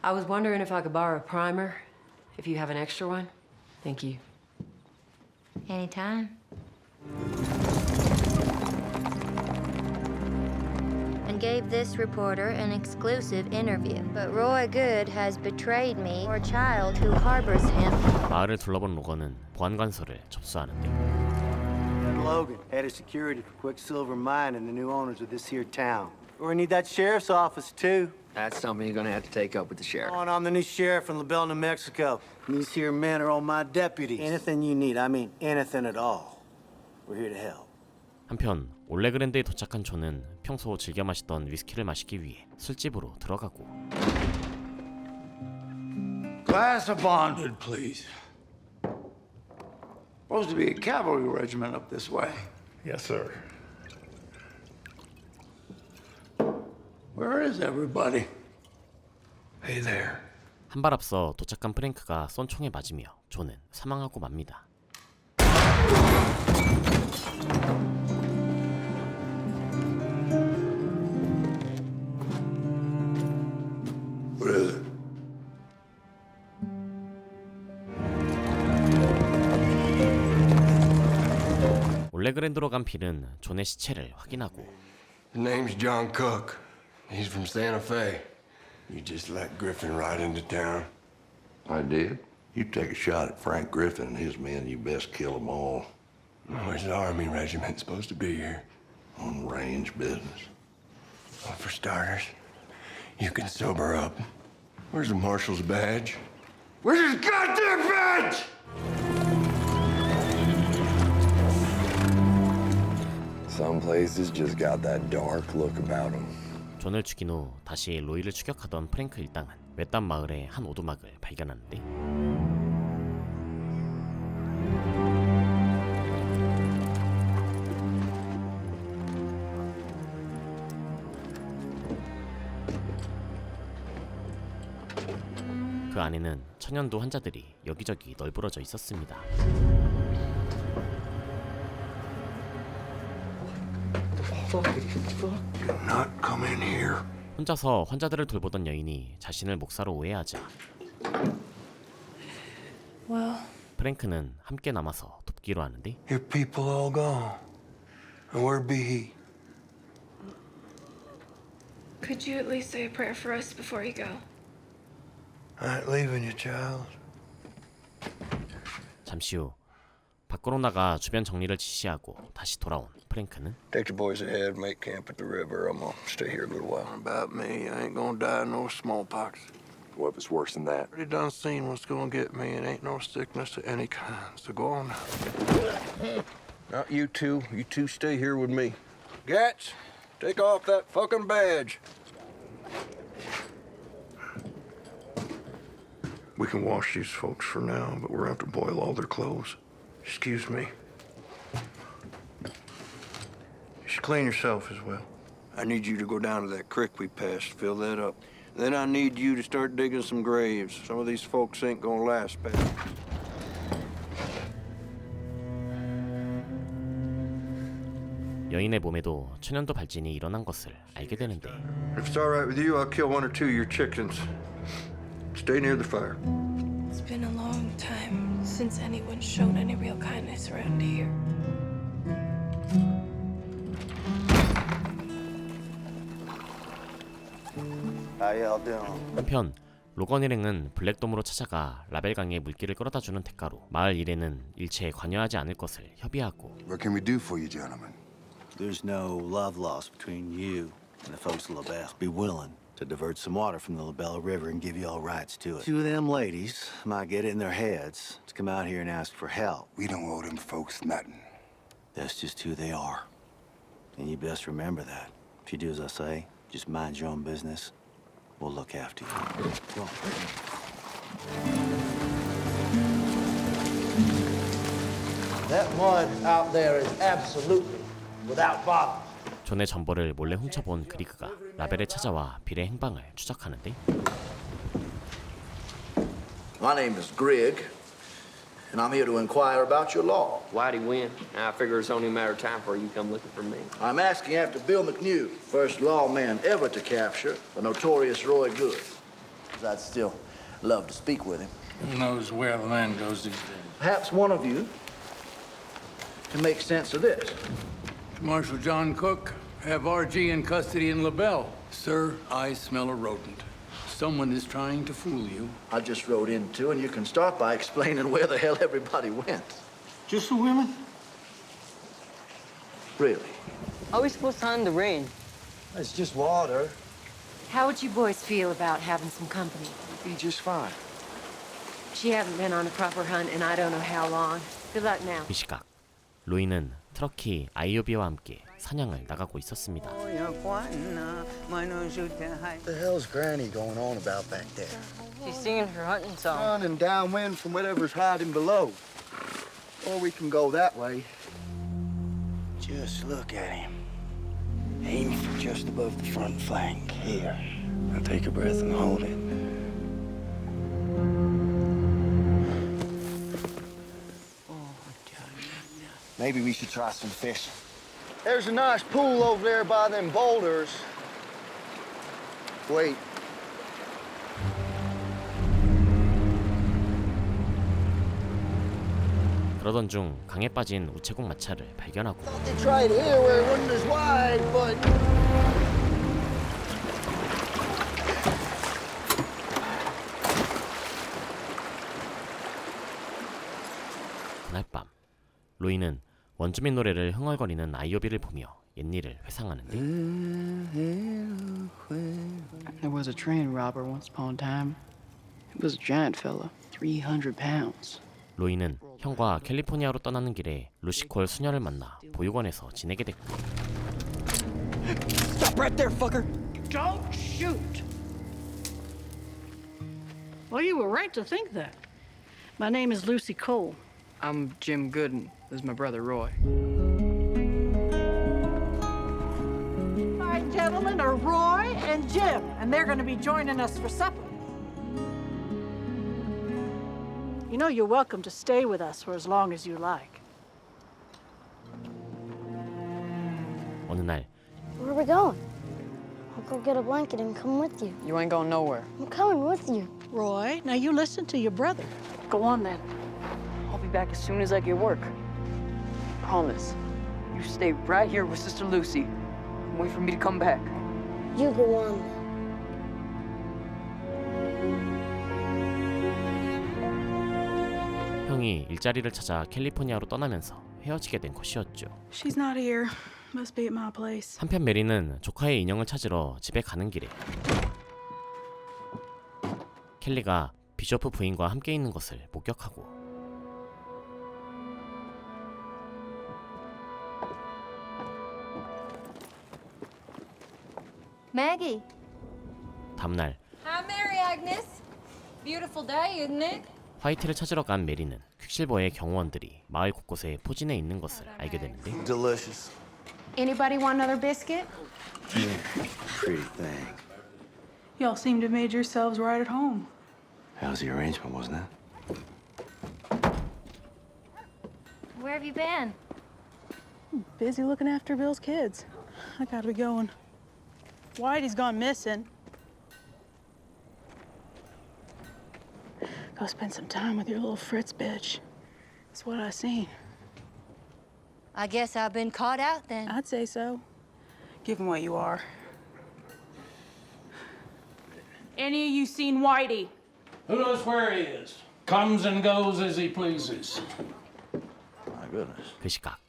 I was wondering if I could borrow a primer, if you have an extra one. Thank you. Anytime. And gave this reporter an exclusive interview. But Roy Good has betrayed me or a child who harbors him. 마을을 둘러본 로건은 보안관서를 접수하는데 Logan, head of security for Quicksilver Mine and the new owners of this here town. We're gonna need that sheriff's office, too. That's something you're gonna have to take up with the sheriff. Oh, and I'm the new sheriff in La Belle, New Mexico. And these here men are all my deputies. Anything you need, I mean anything at all. We're here to help. 한편 올레그랜드에 도착한 존은 평소 즐겨 마시던 위스키를 마시기 위해 술집으로 들어가고 Glass of bonded, please. Supposed to be a cavalry regiment up this way. Yes, sir. Where is everybody? Hey there. 한 발 앞서 도착한 프랭크가 쏜 총에 맞으며 존은 사망하고 맙니다. What is it? 올레그랜드로 간 빌은 존의 시체를 확인하고 His name's John Cook. He's from Santa Fe. You just let Griffin ride into town? I did. You take a shot at Frank Griffin and his men, you best kill them all. Where's the Army regiment supposed to be here? On range business. Well, for starters, you can sober up. Where's the marshal's badge? Where's his goddamn badge? Some places just got that dark look about them. 존을 죽인 후 다시 로이를 추격하던 프랭크 일당은 외딴 마을의 한 오두막을 발견하는데 그 안에는 천연두 환자들이 여기저기 널브러져 있었습니다. 혼자서 환자들을 돌보던 여인이 자신을 목사로 오해하자 프랭크는 함께 남아서 돕기로 하는데 Your people all gone. And where be he? Could you at least say a prayer for us before you go? I ain't leaving you, child. 잠시 후 밖으로 나가 주변 정리를 지시하고 다시 돌아온 프랭크는 Take the boys ahead, make camp at the river. I'm gonna stay here a little while. About me, I ain't gonna die of no smallpox. What was worse than that? Already done seen what's gonna get me. It ain't no sickness of any kind. So go on now. Not you two. You two stay here with me. Gats, take off that fucking badge. We can wash these folks for now, but we're gonna have to boil all their clothes. Excuse me. You should clean yourself as well. I need you to go down to that creek we passed, fill that up. Then I need you to start digging some graves. Some of these folks ain't gonna last past. 여인의 몸에도 천연두 발진이 일어난 것을 알게 되는데 If it's all right with you, I'll kill one or two of your chickens. Stay near the fire. It's been a long time since anyone showed any real kindness around here. How y'all doing? 한편 로건 일행은 블랙돔으로 찾아가 라벨강의 물기를 끌어다주는 대가로 마을 일에는 일체에 관여하지 않을 것을 협의하고 What can we do for you, gentlemen? There's no love lost between you and the folks of LaBelle. Be willing to divert some water from the LaBelle River and give you all rights to it. Two of them ladies might get it in their heads to come out here and ask for help. We don't owe them folks nothing. That's just who they are. And you best remember that. If you do as I say, just mind your own business. We'll look after you. Go on. That mud out there is absolutely without bottom. 존의 전보를 몰래 훔쳐본 그리그가 라벨에 찾아와 빌의 행방을 추적하는데 My name is Grigg, and I'm here to inquire about your law. Why'd he win? I figure it's only a matter of time before you come looking for me. I'm asking after Bill McNew, first lawman ever to capture the notorious Roy Good. I'd still love to speak with him. Who knows where the land goes these days? Perhaps one of you can make sense of this. Marshal John Cook, have RG in custody in LaBelle. Sir, I smell a rodent. Someone is trying to fool you. I just rode in too, and you can start by explaining where the hell everybody went. Just the women? Really? How are we supposed to hunt in the rain? It's just water. How would you boys feel about having some company? Be just fine. She hasn't been on a proper hunt in I don't know how long. Good luck now. 이 시각 로이는 트러키 아이오비와 함께 사냥을 나가고 있었습니다. What the hell's Granny going on about back there? She's singing her hunting song. Running downwind from whatever's hiding below. Or we can go that way. Just look at him. Aim for just above the front flank. Here. Now take a breath and hold it. Maybe we should try some fishing. There's a nice pool over there by them boulders. Wait. 그러던 중 강에 빠진 우체국 마차를 발견하고 They tried here where it wasn't as wide, but 로이는 원주민 노래를 흥얼거리는 아이오비를 보며 옛일을 회상하는데 There was a train robber once upon a time. It was a giant fella, 300 pounds. 로이는 형과 캘리포니아로 떠나는 길에 루시콜 수녀를 만나 보육원에서 지내게 됐고 Stop right there, fucker! Don't shoot! Well, you were right to think that. My name is Lucy Cole. I'm Jim Gooden. This is my brother, Roy. My gentlemen are Roy and Jim, and they're going to be joining us for supper. You know, you're welcome to stay with us for as long as you like. 어느 날 Where are we going? I'll go get a blanket and come with you. You ain't going nowhere. I'm coming with you. Roy, now you listen to your brother. Go on then. I'll be back as soon as I get work. Promise. You stay right here with Sister Lucy and wait for me to come back. You go on then. 형이 일자리를 찾아 캘리포니아로 떠나면서 헤어지게 된 것이었죠. She's not here. Must be at my place. 한편 메리는 조카의 인형을 찾으러 집에 가는 길에 켈리가 비셔프 부인과 함께 있는 것을 목격하고 Maggie. 다음날 Hi, Mary Agnes. Beautiful day, isn't it? 화이트를 찾으러 간 메리는 퀵실버의 경호원들이 마을 곳곳에 포진해 있는 것을 알게 되는데 Delicious. Anybody want another biscuit? Pretty thing. Y'all seem to have made yourselves right at home. That was the arrangement, wasn't it? Where have you been? Busy looking after Bill's kids. I gotta be going. Whitey's gone missing. Go spend some time with your little Fritz bitch. That's what I seen. I guess I've been caught out then. I'd say so, given what you are. Any of you seen Whitey? Who knows where he is? Comes and goes as he pleases. My goodness. 그 시각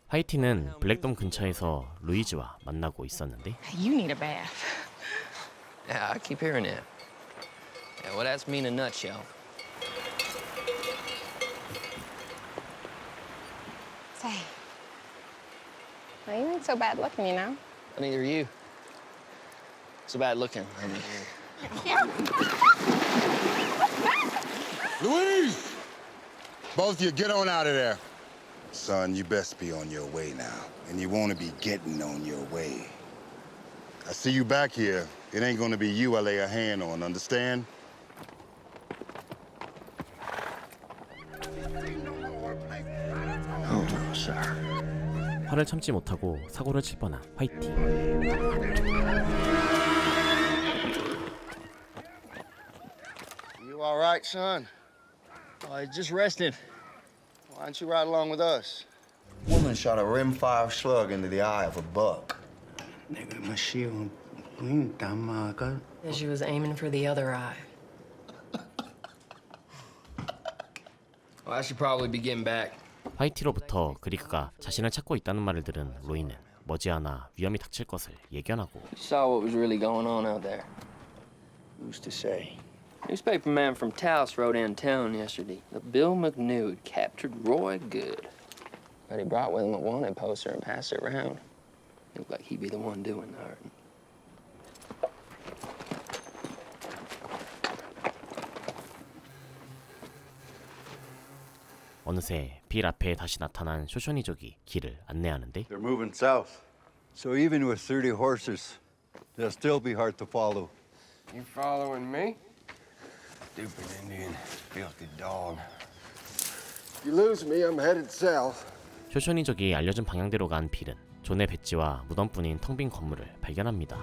화이티는 블랙돔 근처에서 루이즈와 만나고 있었는데 You need a bath. Yeah, I keep hearing that. Yeah, well, that's me in a nutshell. Say, well, you ain't so bad looking, you know? Neither are you. So bad looking. Louise! Both of you, get on out of there. Son, you best be on your way now. And you want to be getting on your way. I see you back here. It ain't gonna be you I lay a hand on, understand? Oh, no, sir. 화를 참지 못하고 사고를 칠 뻔한 화이티. You all right, son? Just resting. Why don't you ride along with us? Woman shot a rimfire slug into the eye of a buck. And she was aiming for the other eye. Well, I should probably be getting back. 화이티로부터 그리그가 자신을 찾고 있다는 말을 들은 로이는 머지않아 위험이 닥칠 것을 예견하고 You saw what was really going on out there. Who's to say? Newspaperman from Taos wrote in town yesterday that Bill McNude captured Roy Good. But he brought with him a wanted poster and passed it around. Looked like he'd be the one doing the hurting. 어느새 빌 앞에 다시 나타난 쇼쇼니족이 길을 안내하는데 They're moving south. So even with 30 horses, they'll still be hard to follow. You following me? Stupid Indian, filthy dog. If you lose me, I'm headed south. 쇼쇼니족이 알려준 방향대로 간 빌은 존의 배지와 무덤뿐인 텅 빈 건물을 발견합니다.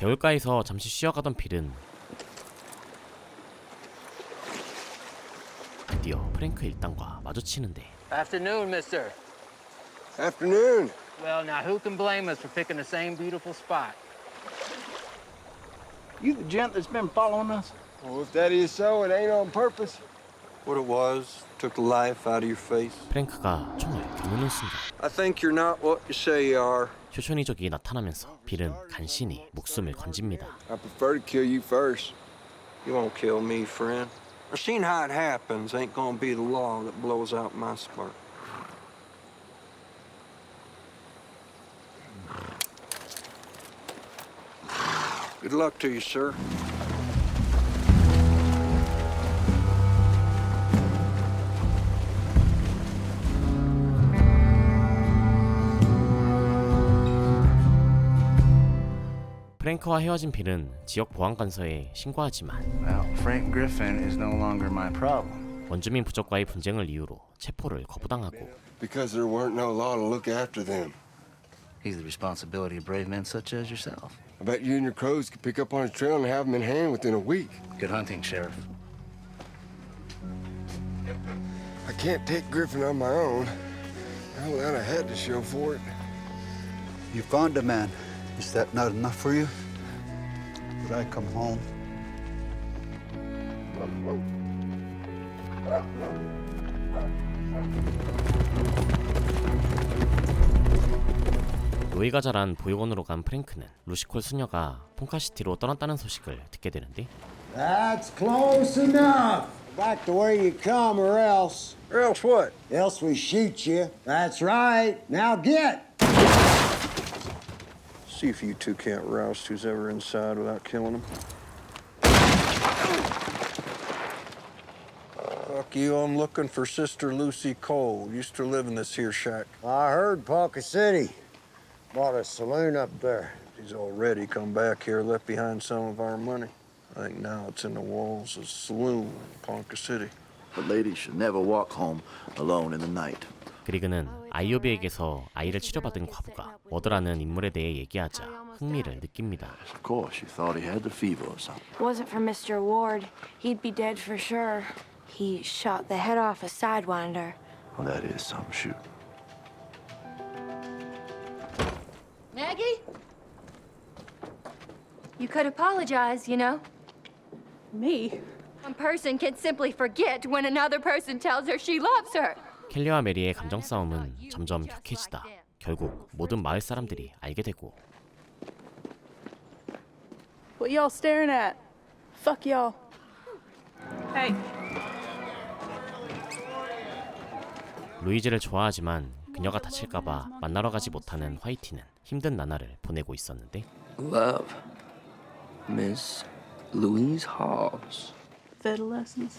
개울가에서 잠시 쉬어가던 빌은 드디어 프랭크 일당과 마주치는데 Afternoon, mister. Afternoon. Well, now who can blame us for picking the same beautiful spot? You the gent that's been following us? Well, if that is so, it ain't on purpose. What it was, took the life out of your face. 프랭크가 총을 겨누는 순간 I think you're not what you say you are. 쇼쇼니족이 나타나면서 빌은 간신히 목숨을 건집니다. I prefer to kill you first. You won't kill me, friend. I've seen how it happens. Ain't gonna be the law that blows out my spark. Good luck to you, sir. 프랭크와 헤어진 빌은 지역 보안관서에 신고하지만 Well, Frank Griffin is no longer my problem. 원주민 부족과의 분쟁을 이유로 체포를 거부당하고 Because there weren't no law to look after them. He's the responsibility of brave men such as yourself. I bet you and your crows could pick up on his trail and have him in hand within a week. Good hunting, Sheriff. I can't take Griffin on my own. Not without a head to show for it. You found a man. Is that not enough for you? Would I come home? 로이가 자란 보육원으로 간 프랭크는 루시콜 수녀가 폰카시티로 떠났다는 소식을 듣게 되는데 That's close enough. Back to where you come or else. Or else what? Else we shoot you. That's right. Now get! See if you two can't roust who's ever inside without killing him. Fuck you, I'm looking for Sister Lucy Cole. Used to live in this here shack. I heard Ponca City bought a saloon up there. She's already come back here, left behind some of our money. I think now it's in the walls of the saloon in Ponca City. But ladies should never walk home alone in the night. 그리그는 아이오비에게서 아이를 치료받은 과부가 워드라는 인물에 대해 얘기하자 흥미를 느낍니다. Of course, you thought he had the fever or something. Wasn't for Mr. Ward, he'd be dead for sure. He shot the head off a sidewinder. Well, that is some shoot. Maggie? You could apologize, you know. Me? One person can simply forget when another person tells her she loves her. 켈리와 메리의 감정 싸움은 점점 격해지다 결국 모든 마을 사람들이 알게 되고 What y'all staring at? Fuck y'all. Hey. 루이즈를 좋아하지만 그녀가 다칠까봐 만나러 가지 못하는 화이티는 힘든 나날을 보내고 있었는데 Love, Miss Louise Hobbs. Fiddle lessons.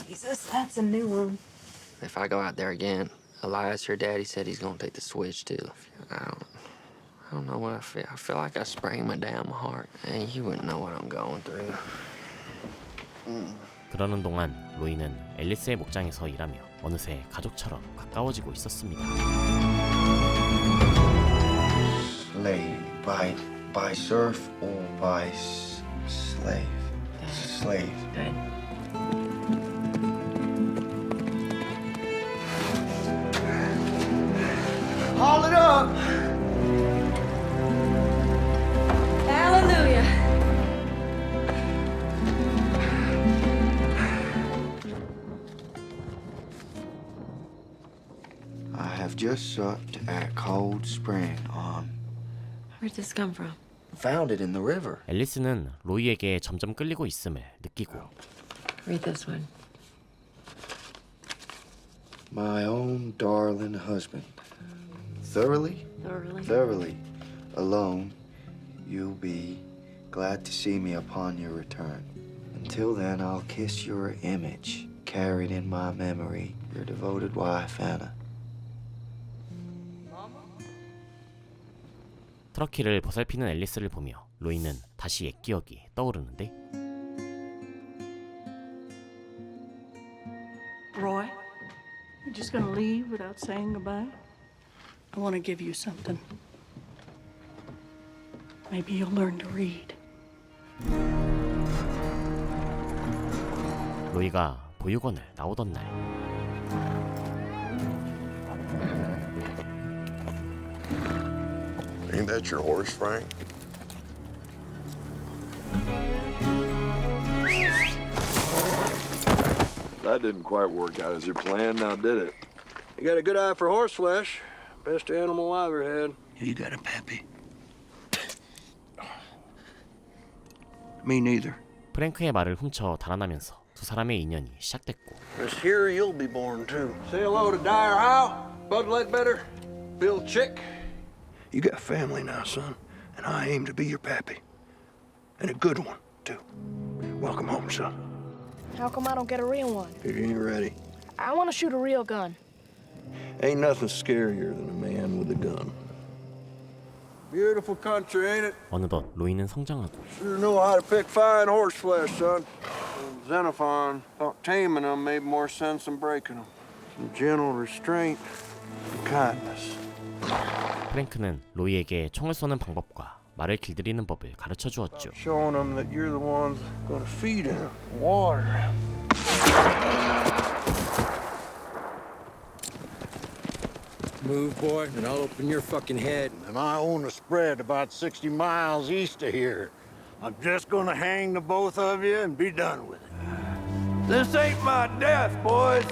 Jesus, that's a new one. If I go out there again, Elias, your daddy said he's gonna take the switch too. I don't know what I feel. I feel like I sprained my damn heart. And you wouldn't know what I'm going through. 그러는 동안 로이는 앨리스의 목장에서 일하며 어느새 가족처럼 가까워지고 있었습니다. Slave by serf or by slave? Slave. Haul it up! Hallelujah. I have just supped at Cold Spring. Where'd this come from? Found it in the river. 앨리스는 로이에게 점점 끌리고 있음을 느끼고 Read this one. My own darling husband. Thoroughly alone, you'll be glad to see me upon your return. Until then, I'll kiss your image, carried in my memory, your devoted wife, Anna. 트러키를 보살피는 앨리스를 보며 로이는 다시 옛 기억이 떠오르는데 Roy, you're just gonna leave without saying goodbye? I want to give you something. Maybe you'll learn to read. 로이가 보육원을 나오던 날 Ain't that your horse, Frank? That didn't quite work out as you planned, now did it? You got a good eye for horse flesh. Best animal I ever had. You got a Pappy? Me neither. 프랭크의 말을 훔쳐 달아나면서 두 사람의 인연이 시작됐고 It's here you'll be born too. Say hello to Dyer Howe, Bud Ledbetter, Bill Chick. You got family now, son, and I aim to be your pappy. And a good one, too. Welcome home, son. How come I don't get a real one? You ain't ready. I want to shoot a real gun. Ain't nothing scarier than a man with a gun. Beautiful country, ain't it? 어느덧 로이는 성장하고 Sure know how to pick fine horse flesh, son. Xenophon thought taming them made more sense than breaking them. Some gentle restraint and kindness. 프랭크는 로이에게 총을 쏘는 방법과 말을 길들이는 법을 가르쳐 주었죠. Showing them that you're the ones gonna feed him, water him. Move, boy, and I'll open your fucking head. And I own a spread about 60 miles east of here. I'm just gonna hang the both of you and be done with it. This ain't my death, boys.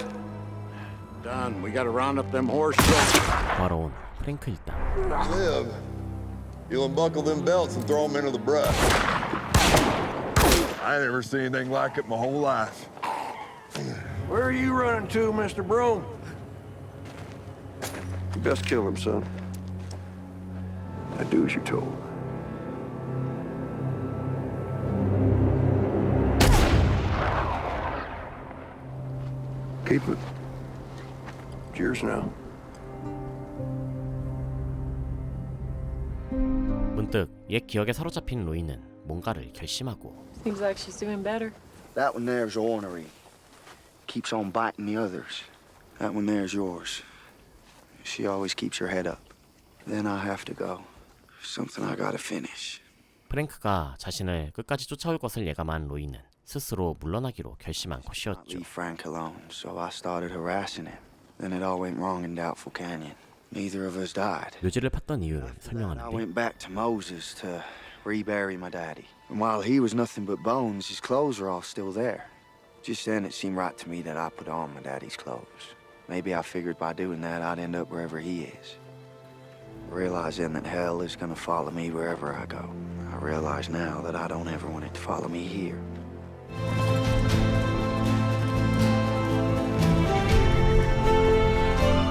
Done. We gotta round up them horses. 바로 프랭크 일당. Live. You'll unbuckle them belts and throw them into the brush. I ain't never seen anything like it my whole life. Where are you running to, Mr. Broom? You best kill him, son. I do as you're told. Keep it. It's yours now. 문득 옛 기억에 사로잡힌 로이는 뭔가를 결심하고 Seems like she's doing better. That one there's ornery. Keeps on biting the others. That one there's yours. She always keeps her head up. Then I have to go. Something I gotta finish. 프랭크가 자신을 끝까지 쫓아올 것을 예감한 로이는 스스로 물러나기로 결심한 것이었죠. Leave Frank alone, so I started harassing him. Then it all went wrong in Doubtful Canyon. Neither of us died. 묘지를 팠던 이유를 I 설명하는데 went back to Moses to rebury my daddy. And while he was nothing but bones, his clothes are all still there. Just then it seemed right to me that I put on my daddy's clothes. Maybe I figured by doing that I'd end up wherever he is. Realizing that hell is gonna follow me wherever I go. I realize now that I don't ever want it to follow me here.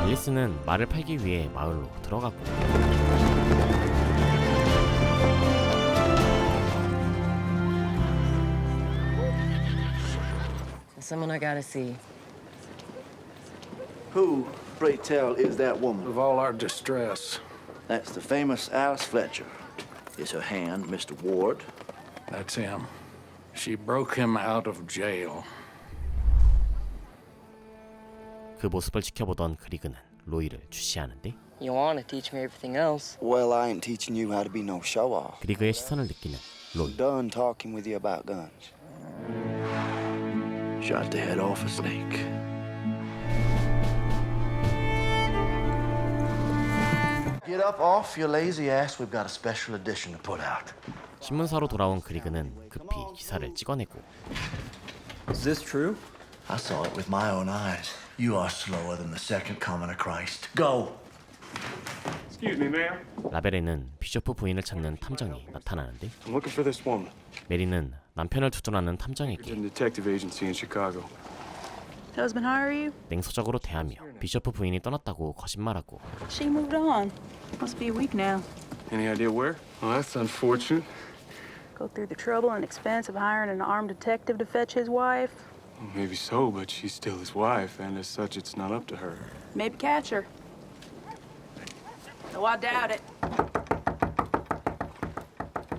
앨리스는 말을 팔기 위해 마을로 들어가고 Someone I gotta see. Who, pray tell, is that woman? Of all our distress. That's the famous Alice Fletcher. Is her hand Mr. Ward? That's him. She broke him out of jail. 그 모습을 지켜보던 그리그는 로이를 주시하는데 You want to teach me everything else. Well, I ain't teaching you how to be no show-off. 그리그의 시선을 느끼는 로이. I'm done talking with you about guns. Shot the head off a snake. Get up off your lazy ass. We've got a special edition to put out. 신문사로 돌아온 그리그는 급히 기사를 찍어내고 Is this true? I saw it with my own eyes. You are slower than the second coming of Christ. Go. Excuse me, ma'am. 라벨에는 비쇼프 부인을 찾는 탐정이 나타나는데 I'm looking for this woman. 메리는 남편을 두둔하는 탐정에게 Detective agency in Chicago. Husband hire you? 냉소적으로 대하며 비쇼프 부인이 떠났다고 거짓말하고 She moved on. Must be a week now. Any idea where? Oh, that's unfortunate. Go through the trouble and expense of hiring an armed detective to fetch his wife. Well, maybe so, but she's still his wife, and as such, it's not up to her. Maybe catch her. Though I doubt it.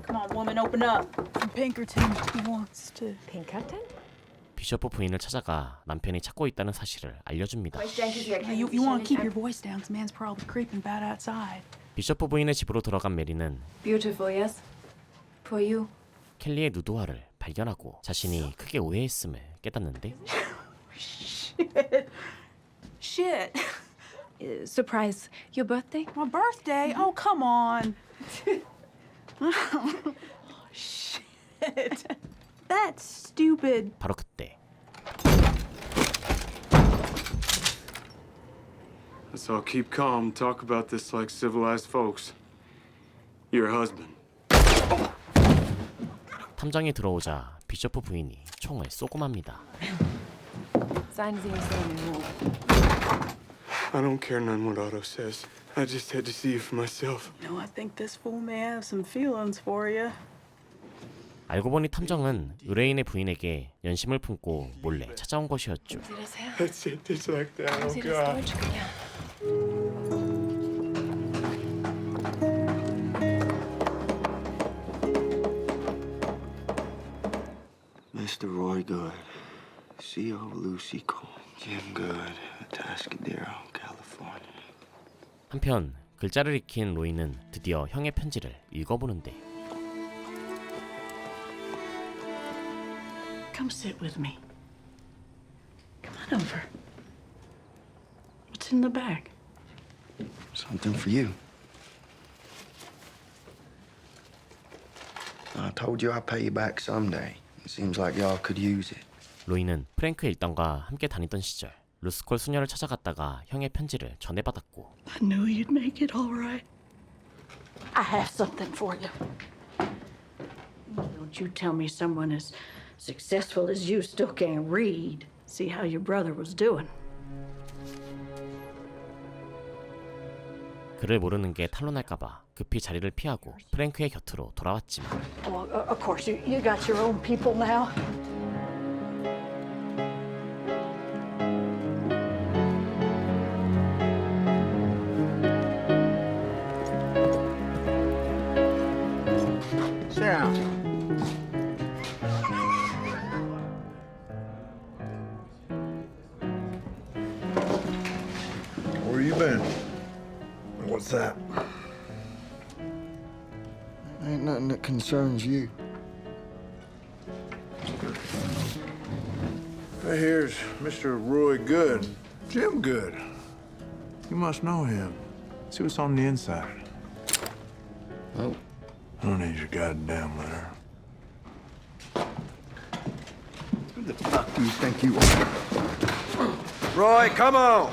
Come on, woman, open up. From Pinkerton, he wants to. Pinkerton? 비쇼프 부인을 찾아가 남편이 찾고 있다는 사실을 알려줍니다. You want to keep your voice down, 'cause man's probably creeping about outside. 비쇼프 부인의 집으로 들어간 메리는 Beautiful, yes? For you. 켈리의 누드화를 발견하고 자신이 크게 오해했음을 깨닫는데 Shit. Surprise. Your birthday? My birthday? Oh, come on. Shit. That's stupid. 바로 그때 Let's all keep calm, talk about this like civilized folks. Your husband. 탐정이 들어오자 비셔프 부인이 총을 쏘고 맙니다. Signs of insanity. I don't care none what Otto says. I just had to see you for myself. No, I think this fool may have some feelings for you. 알고 보니 탐정은 의뢰인의 부인에게 연심을 품고 몰래 찾아온 것이었죠. That's it, just like that. Oh, God. Mr. Roy Good, C.O. Lucy Cole, Jim Good, Atascadero, California. 한편 글자를 익힌 로이는 드디어 형의 편지를 읽어보는데 Come sit with me. Come on over. What's in the bag? Something for you. I told you I'd pay you back someday. It seems like y'all could use it. 로이는 프랭크 일당과 함께 다니던 시절 루스콜 수녀를 찾아갔다가 형의 편지를 전해받았고 I knew you'd make it all right. I have something for you. Don't you tell me someone as successful as you still can't read. See how your brother was doing. 그를 모르는 게 탄로날까봐 급히 자리를 피하고 프랭크의 곁으로 돌아왔지만 Oh, of course, you got your own people now. Sit down. Where you been? What's that? Ain't nothing that concerns you. Here's Mr. Roy Good. Jim Good. You must know him. See what's on the inside. Oh. I don't need your goddamn letter. Who the fuck do you think you are? Roy, come on!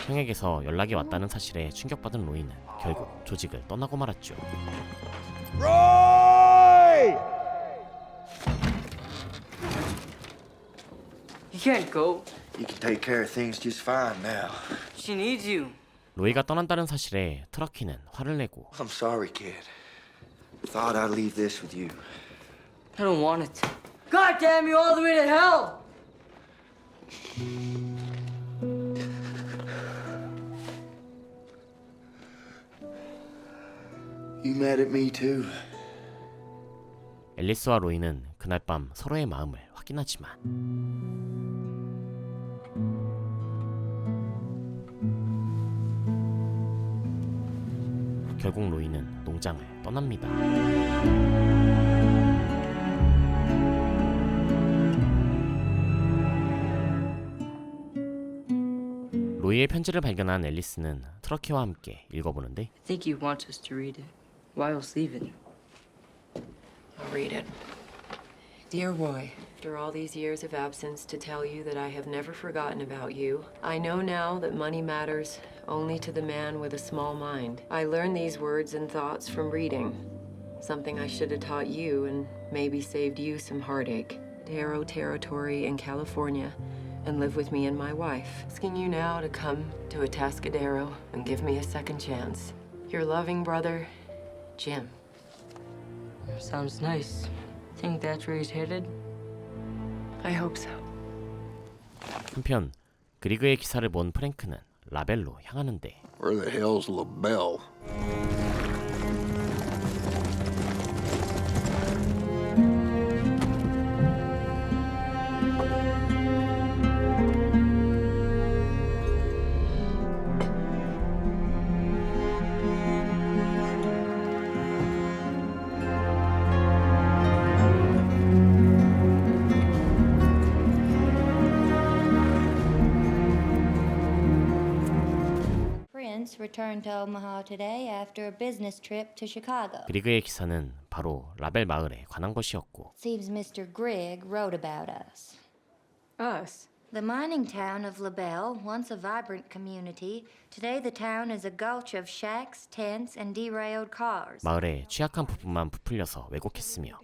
형에게서 연락이 왔다는 사실에 충격받은 로이는 결국 조직을 떠나고 말았죠. Roy! You can't go. You can take care of things just fine now. She needs you. 로이가 떠난다는 사실에 트러키는 화를 내고 I'm sorry, kid. Thought I'd leave this with you. I don't want it. God damn you all the way to hell! You mad at me too? 앨리스와 로이는 그날 밤 서로의 마음을 확인하지만 결국 로이는 농장을 떠납니다. 로이의 편지를 발견한 앨리스는 트러키와 함께 읽어보는데 I think you want us to read it. Why else leave it? I'll read it. Dear Roy, after all these years of absence, to tell you that I have never forgotten about you. I know now that money matters only to the man with a small mind. I learned these words and thoughts from reading, something I should have taught you and maybe saved you some heartache. Darrow territory in California, and live with me and my wife. Asking you now to come to Atascadero and give me a second chance. Your loving brother, Jim. Sounds nice. Think that's where he's headed? I hope so. 한편 그리그의 기사를 본 프랭크는 라벨로 향하는데 Where the hell's LaBelle? Lawrence returned to Omaha today after a business trip to Chicago. 그리그의 기사는 바로 라벨 마을에 관한 것이었고 Seems Mr. Grigg wrote about us. Us? The mining town of LaBelle, once a vibrant community, today the town is a gulch of shacks, tents, and derailed cars. 마을의 취약한 부분만 부풀려서 왜곡했으며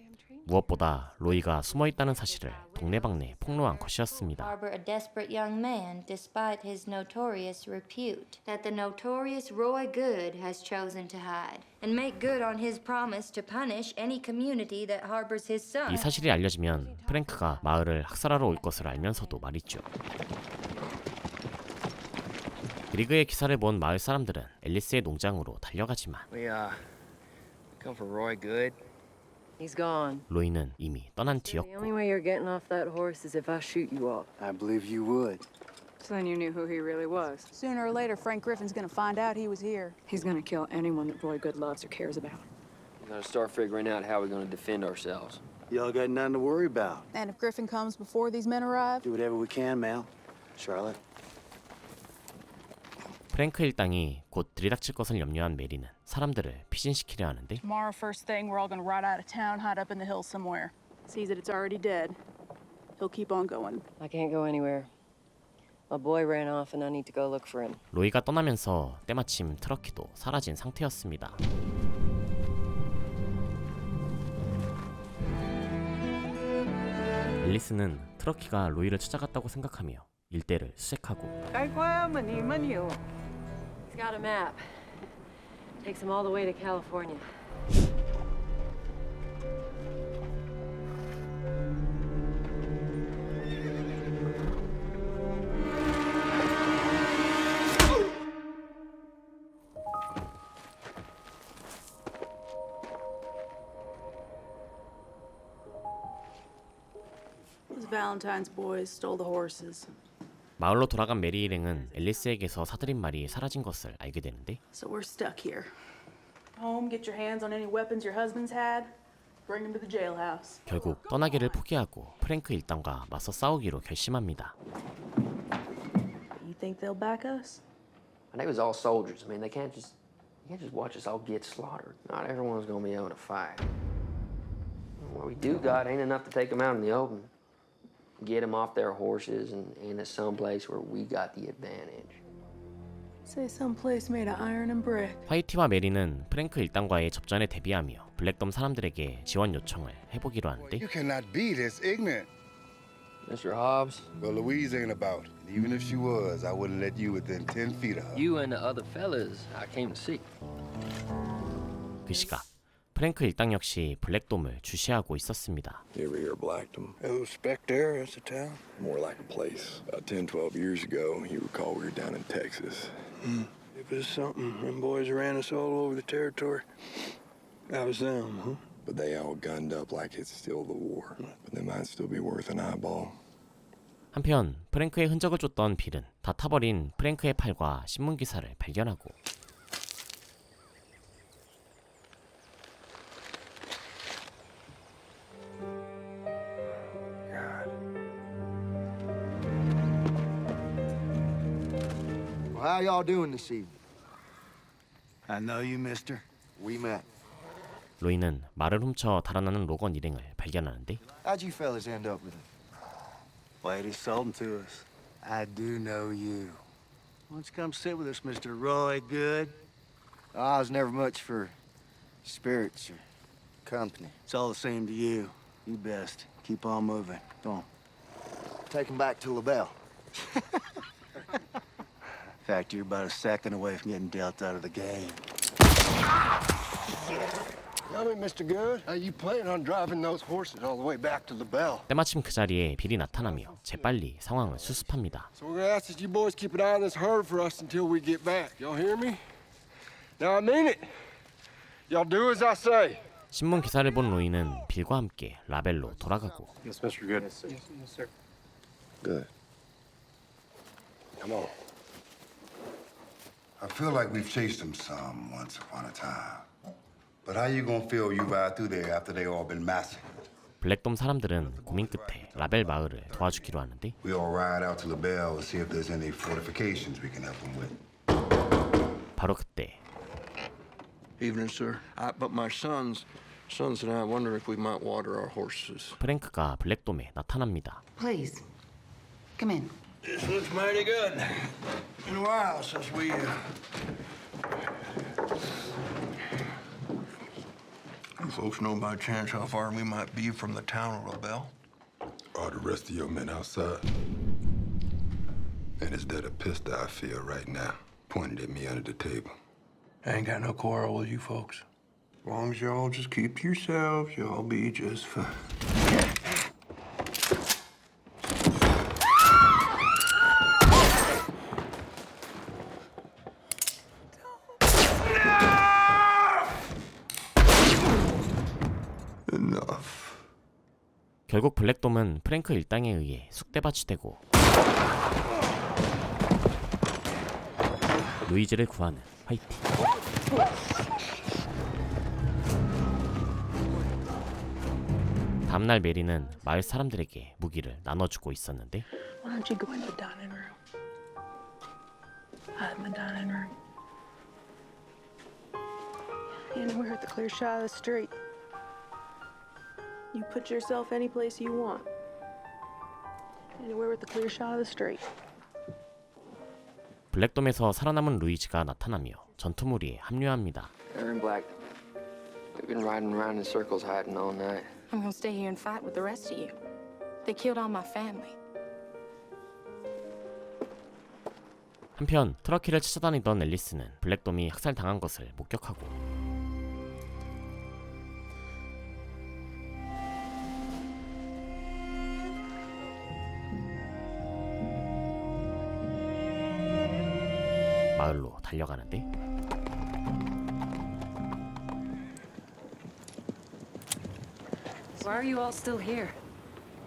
무엇보다 로이가 숨어있다는 사실을 동네방네 폭로한 것이었습니다. Harbor a desperate young man, despite his notorious repute, that the notorious Roy Good has chosen to hide, and make good on his promise to punish any community that harbors his son. 이 사실이 알려지면 프랭크가 마을을 학살하러 올 것을 알면서도 말이죠. 그리그의 기사를 본 마을 사람들은 앨리스의 농장으로 달려가지만 We come for Roy Good. He's gone. 로이는 이미 떠난 The 뒤였고 only way you're getting off that horse is if I shoot you up. I believe you would. So then you knew who he really was. Sooner or later, Frank Griffin's gonna find out he was here. He's gonna kill anyone that Roy Good loves or cares about. We're gonna start figuring out how we're gonna defend ourselves. Y'all got nothing to worry about. And if Griffin comes before these men arrive? Do whatever we can, Mal. Charlotte. 프랭크 일당이 곧 들이닥칠 것을 염려한 메리는 사람들을 피신시키려 하는데 Tomorrow, first thing, we're all gonna ride out of town, hide up in the hills somewhere. Sees that it's already dead. He'll keep on going. I can't go anywhere. My boy ran off and I need to go look for him. 로이가 떠나면서 때마침 트러키도 사라진 상태였습니다. 앨리스는 트러키가 로이를 찾아갔다고 생각하며 일대를 수색하고 He's got a map. Takes him all the way to California. Those Valentine's boys stole the horses. 마을로 돌아간 메리 일행은 앨리스에게서 사들인 말이 사라진 것을 알게 되는데 So we're stuck here. Home, get your hands on any weapons your husband's had. Bring them to the jailhouse. 결국 떠나기를 포기하고 프랭크 일당과 맞서 싸우기로 결심합니다. You think they'll back us? They was all soldiers. I mean, you can't just watch us all get slaughtered. Not everyone's gonna be able to fight. What we do got ain't enough to take them out in the open. Get them off their horses and into some place where we got the advantage. Say someplace made of iron and brick. 화이티와 메리는 프랭크 일당과의 접전에 대비하며 블랙돔 사람들에게 지원 요청을 해보기로 하는데 You cannot be this ignorant. Mr. Hobbs? Well, Louise ain't about. Even if she was, I wouldn't let you within 10 feet of her. You and the other fellas I came to see. 그 시각 프랭크 일당 역시 블랙돔을 주시하고 있었습니다. You ever hear of Blackdom? Oh, Spectre, that's a town? More like a place. About 10, 12 years ago, you recall we were down in Texas. If it's something, them boys ran us all over the territory. That was them, huh? But they all gunned up like it's still the war. But they might still be worth an eyeball. 한편 프랭크의 흔적을 쫓던 빌은 다 타버린 프랭크의 팔과 신문 기사를 발견하고 How y'all doing this evening? I know you, mister. We met. 로이는 말을 훔쳐 달아나는 로건 일행을 발견하는데 How'd you fellas end up with him? Lady sold him to us. I do know you. Why don't you come sit with us, Mr. Roy Good? I was never much for spirits or company. It's all the same to you. You best keep on moving. Go on. Take him back to LaBelle. In fact, you're about a second away from getting dealt out of the game. Tell me, Mr. Good, how you plan on driving those horses all the way back to LaBelle? 때마침 그 자리에 빌이 나타나며 재빨리 상황을 수습합니다. So we're gonna ask that you boys keep an eye on this herd for us until we get back. Y'all hear me? Now I mean it. Y'all do as I say. 신문 기사를 본 로이는 빌과 함께 라벨로 돌아가고 Yes, Mr. Good. Yes, sir. Good. Come on. I feel like we've chased them some once upon a time. But how you gonna feel you ride through there after they all been massacred? 블랙돔 사람들은 고민 끝에 라벨 마을을 도와주기로 하는데 We all ride out to LaBelle and see if there's any fortifications we can help them with. 바로 그때 Evening, sir. But my sons and I wonder if we might water our horses. 프랭크가 블랙돔에 나타납니다. Please, come in. This looks mighty good. Been a while since we. Folks know by chance how far we might be from the town of LaBelle? Are the rest of your men outside? And is that a pistol I feel right now, pointed at me under the table? I ain't got no quarrel with you folks. As long as y'all just keep to yourselves, y'all be just fine. Enough. 결국 블랙돔은 프랭크 일당에 의해 쑥대밭이 되고 루이즈를 구하는 화이트. 다음날 메리는 마을 사람들에게 무기를 나눠주고 있었는데 Why don't you go in the dining room? Hide in the dining room. Anywhere at the clear shot of the street. You put yourself any place you want. Anywhere with the clear shot of the street. 블랙돔에서 살아남은 루이즈가 나타나며 전투무리에 합류합니다. They're in black. We've been riding around in circles hiding all night. I'm gonna stay here and fight with the rest of you. They killed all my family. 한편 트러키를 찾아다니던 앨리스는 블랙돔이 학살당한 것을 목격하고 마을로 달려가는데 Why are you all still here?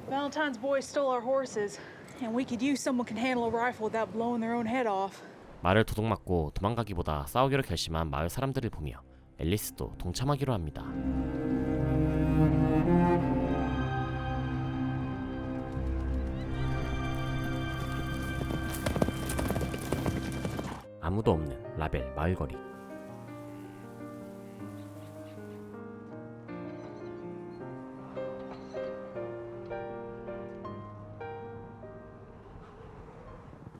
Valentine's boys stole our horses, and we could use someone can handle a rifle without blowing their own head off. 말을 도둑맞고 도망가기보다 싸우기로 결심한 마을 사람들을 보며 앨리스도 동참하기로 합니다. 아무도 없는 라벨 마을거리.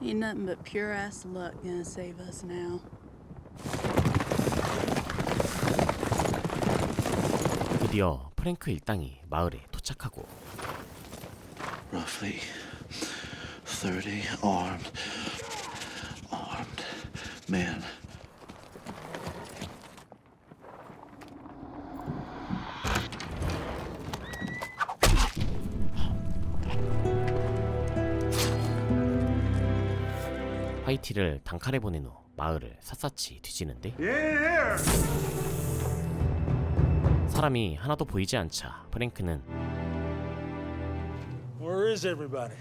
Ain't nothing but pure ass luck gonna save us now. 드디어 프랭크 일당이 마을에 도착하고 Roughly 30 armed men. 화이티를 단칼에 보낸 후 마을을 샅샅이 뒤지는데 사람이 하나도 보이지 않자 프랭크는 Where is everybody?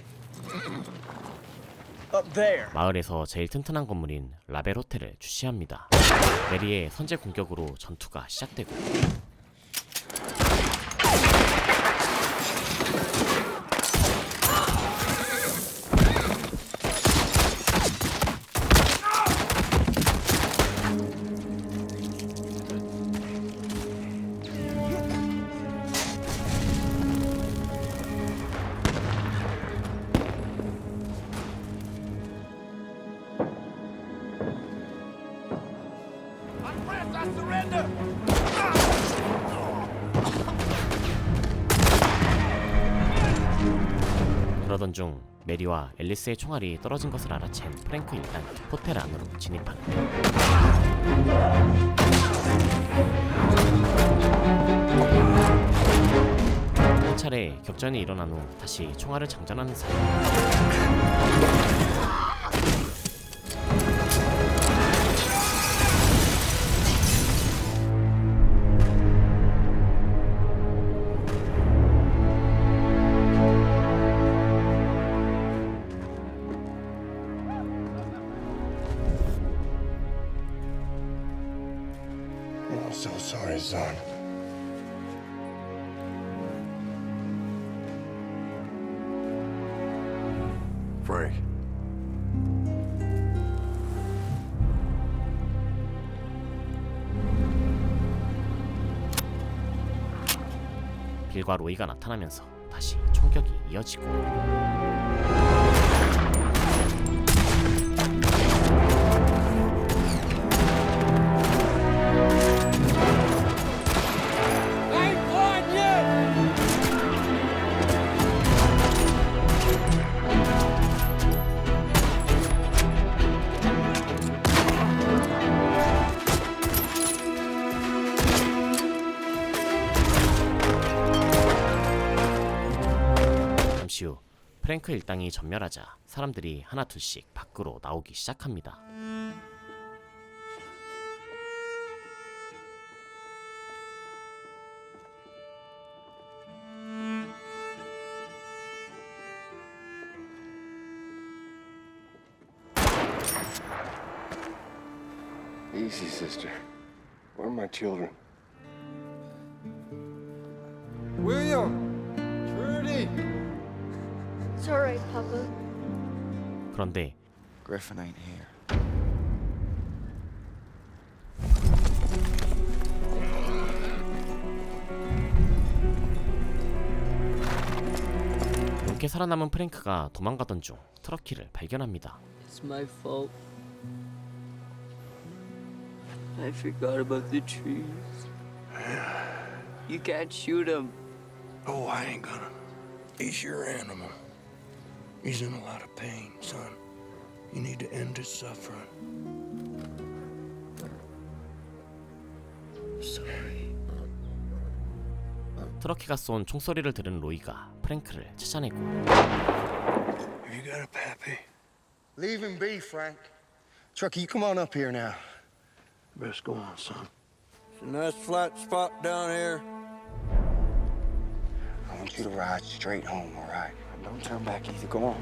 Up there. 마을에서 제일 튼튼한 건물인 라벨 호텔을 주시합니다. 메리의 선제 공격으로 전투가 시작되고 그러던 중 메리와 앨리스의 총알이 떨어진 것을 알아챈 프랭크 일단 호텔 안으로 진입하는데 한 차례 격전이 일어난 후 다시 총알을 장전하는 사이 I'm so sorry, son. Frank. 빌과 로이가 나타나면서 다시 총격이 이어지고 잠시 후 프랭크 일당이 전멸하자 사람들이 하나 둘씩 밖으로 나오기 시작합니다. Easy, sister. Where are my children? William! Trudy! It's all right, Papa. 그런데 Griffin ain't here. 용케 살아남은 프랭크가 도망가던 중 트러키를 발견합니다. It's my fault. I forgot about the trees. You can't shoot him. Oh, I ain't gonna. He's your animal. He's in a lot of pain, son. You need to end his suffering. Sorry. 트러키가 쏜 총소리를 들은 로이가 프랭크를 찾아내고 You got it, Pappy. Leave him be, Frank. Truckee, you come on up here now. Best go on, son. It's a nice flat spot down here. I want you to ride straight home, all right? Don't turn back either. Go on.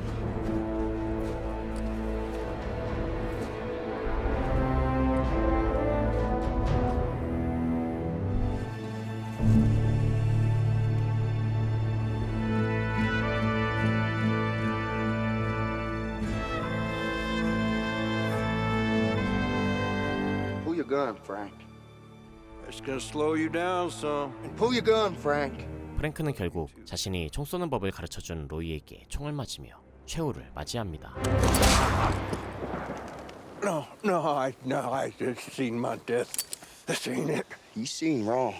Pull your gun, Frank. It's gonna slow you down some. And pull your gun, Frank. 프랭크는 결국 자신이 총 쏘는 법을 가르쳐준 로이에게 총을 맞으며 최후를 맞이합니다. No, I just seen my death. This ain't it. You seen wrong.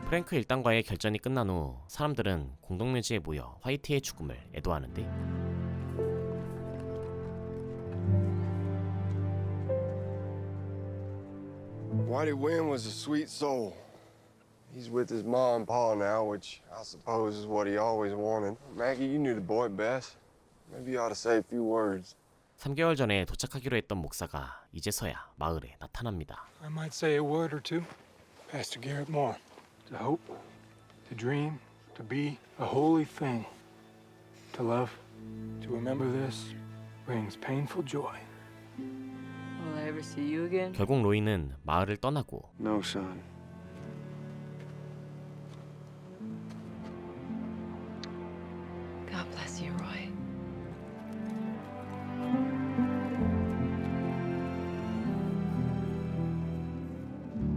프랭크 일당과의 결전이 끝난 후 사람들은 공동묘지에 모여 화이트의 죽음을 애도하는데 Whitey Wynn was a sweet soul. He's with his ma and pa now, which I suppose is what he always wanted. Maggie, you knew the boy best. Maybe you ought to say a few words. 3개월 전에 도착하기로 했던 목사가 이제서야 마을에 나타납니다. I might say a word or two. Pastor Garrett Moore. To hope, to dream, to be a holy thing. To love, to remember this brings painful joy. Will I ever see you again? 결국 로이는 마을을 떠나고 No, son. God bless you, Roy.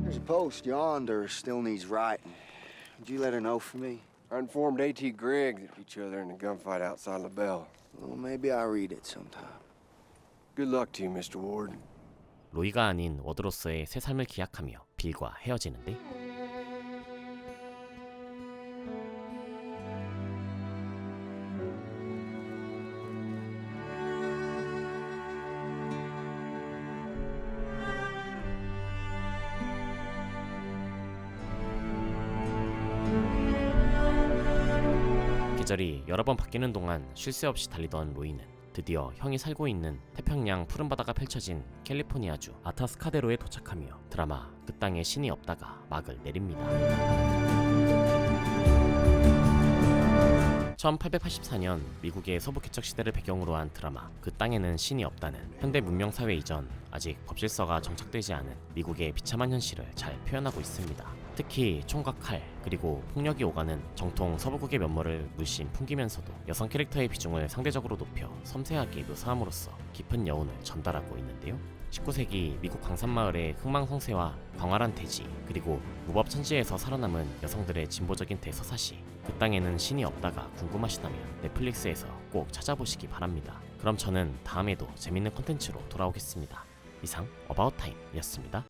There's a post yonder still needs writing. Would you let her know for me? I informed A.T. Griggs of each other in the gunfight outside LaBelle. Well, maybe I'll read it sometime. Good luck to you, Mr. Ward. 로이가 아닌 워드로서의 새 삶을 기약하며 빌과 헤어지는데 계절이 여러 번 바뀌는 동안 쉴 새 없이 달리던 로이는 드디어 형이 살고 있는 태평양 푸른 바다가 펼쳐진 캘리포니아주 아타스카데로에 도착하며 드라마 그 땅에 신이 없다가 막을 내립니다. 1884년 미국의 서부 개척시대를 배경으로 한 드라마 그 땅에는 신이 없다는 현대 문명사회 이전 아직 법질서가 정착되지 않은 미국의 비참한 현실을 잘 표현하고 있습니다. 특히 총과 칼, 그리고 폭력이 오가는 정통 서부극의 면모를 물씬 풍기면서도 여성 캐릭터의 비중을 상대적으로 높여 섬세하게 묘사함으로써 깊은 여운을 전달하고 있는데요. 19세기 미국 광산마을의 흥망성쇠와 광활한 대지, 그리고 무법천지에서 살아남은 여성들의 진보적인 대서사시, 그 땅에는 신이 없다가 궁금하시다면 넷플릭스에서 꼭 찾아보시기 바랍니다. 그럼 저는 다음에도 재밌는 콘텐츠로 돌아오겠습니다. 이상 어바웃타임이었습니다.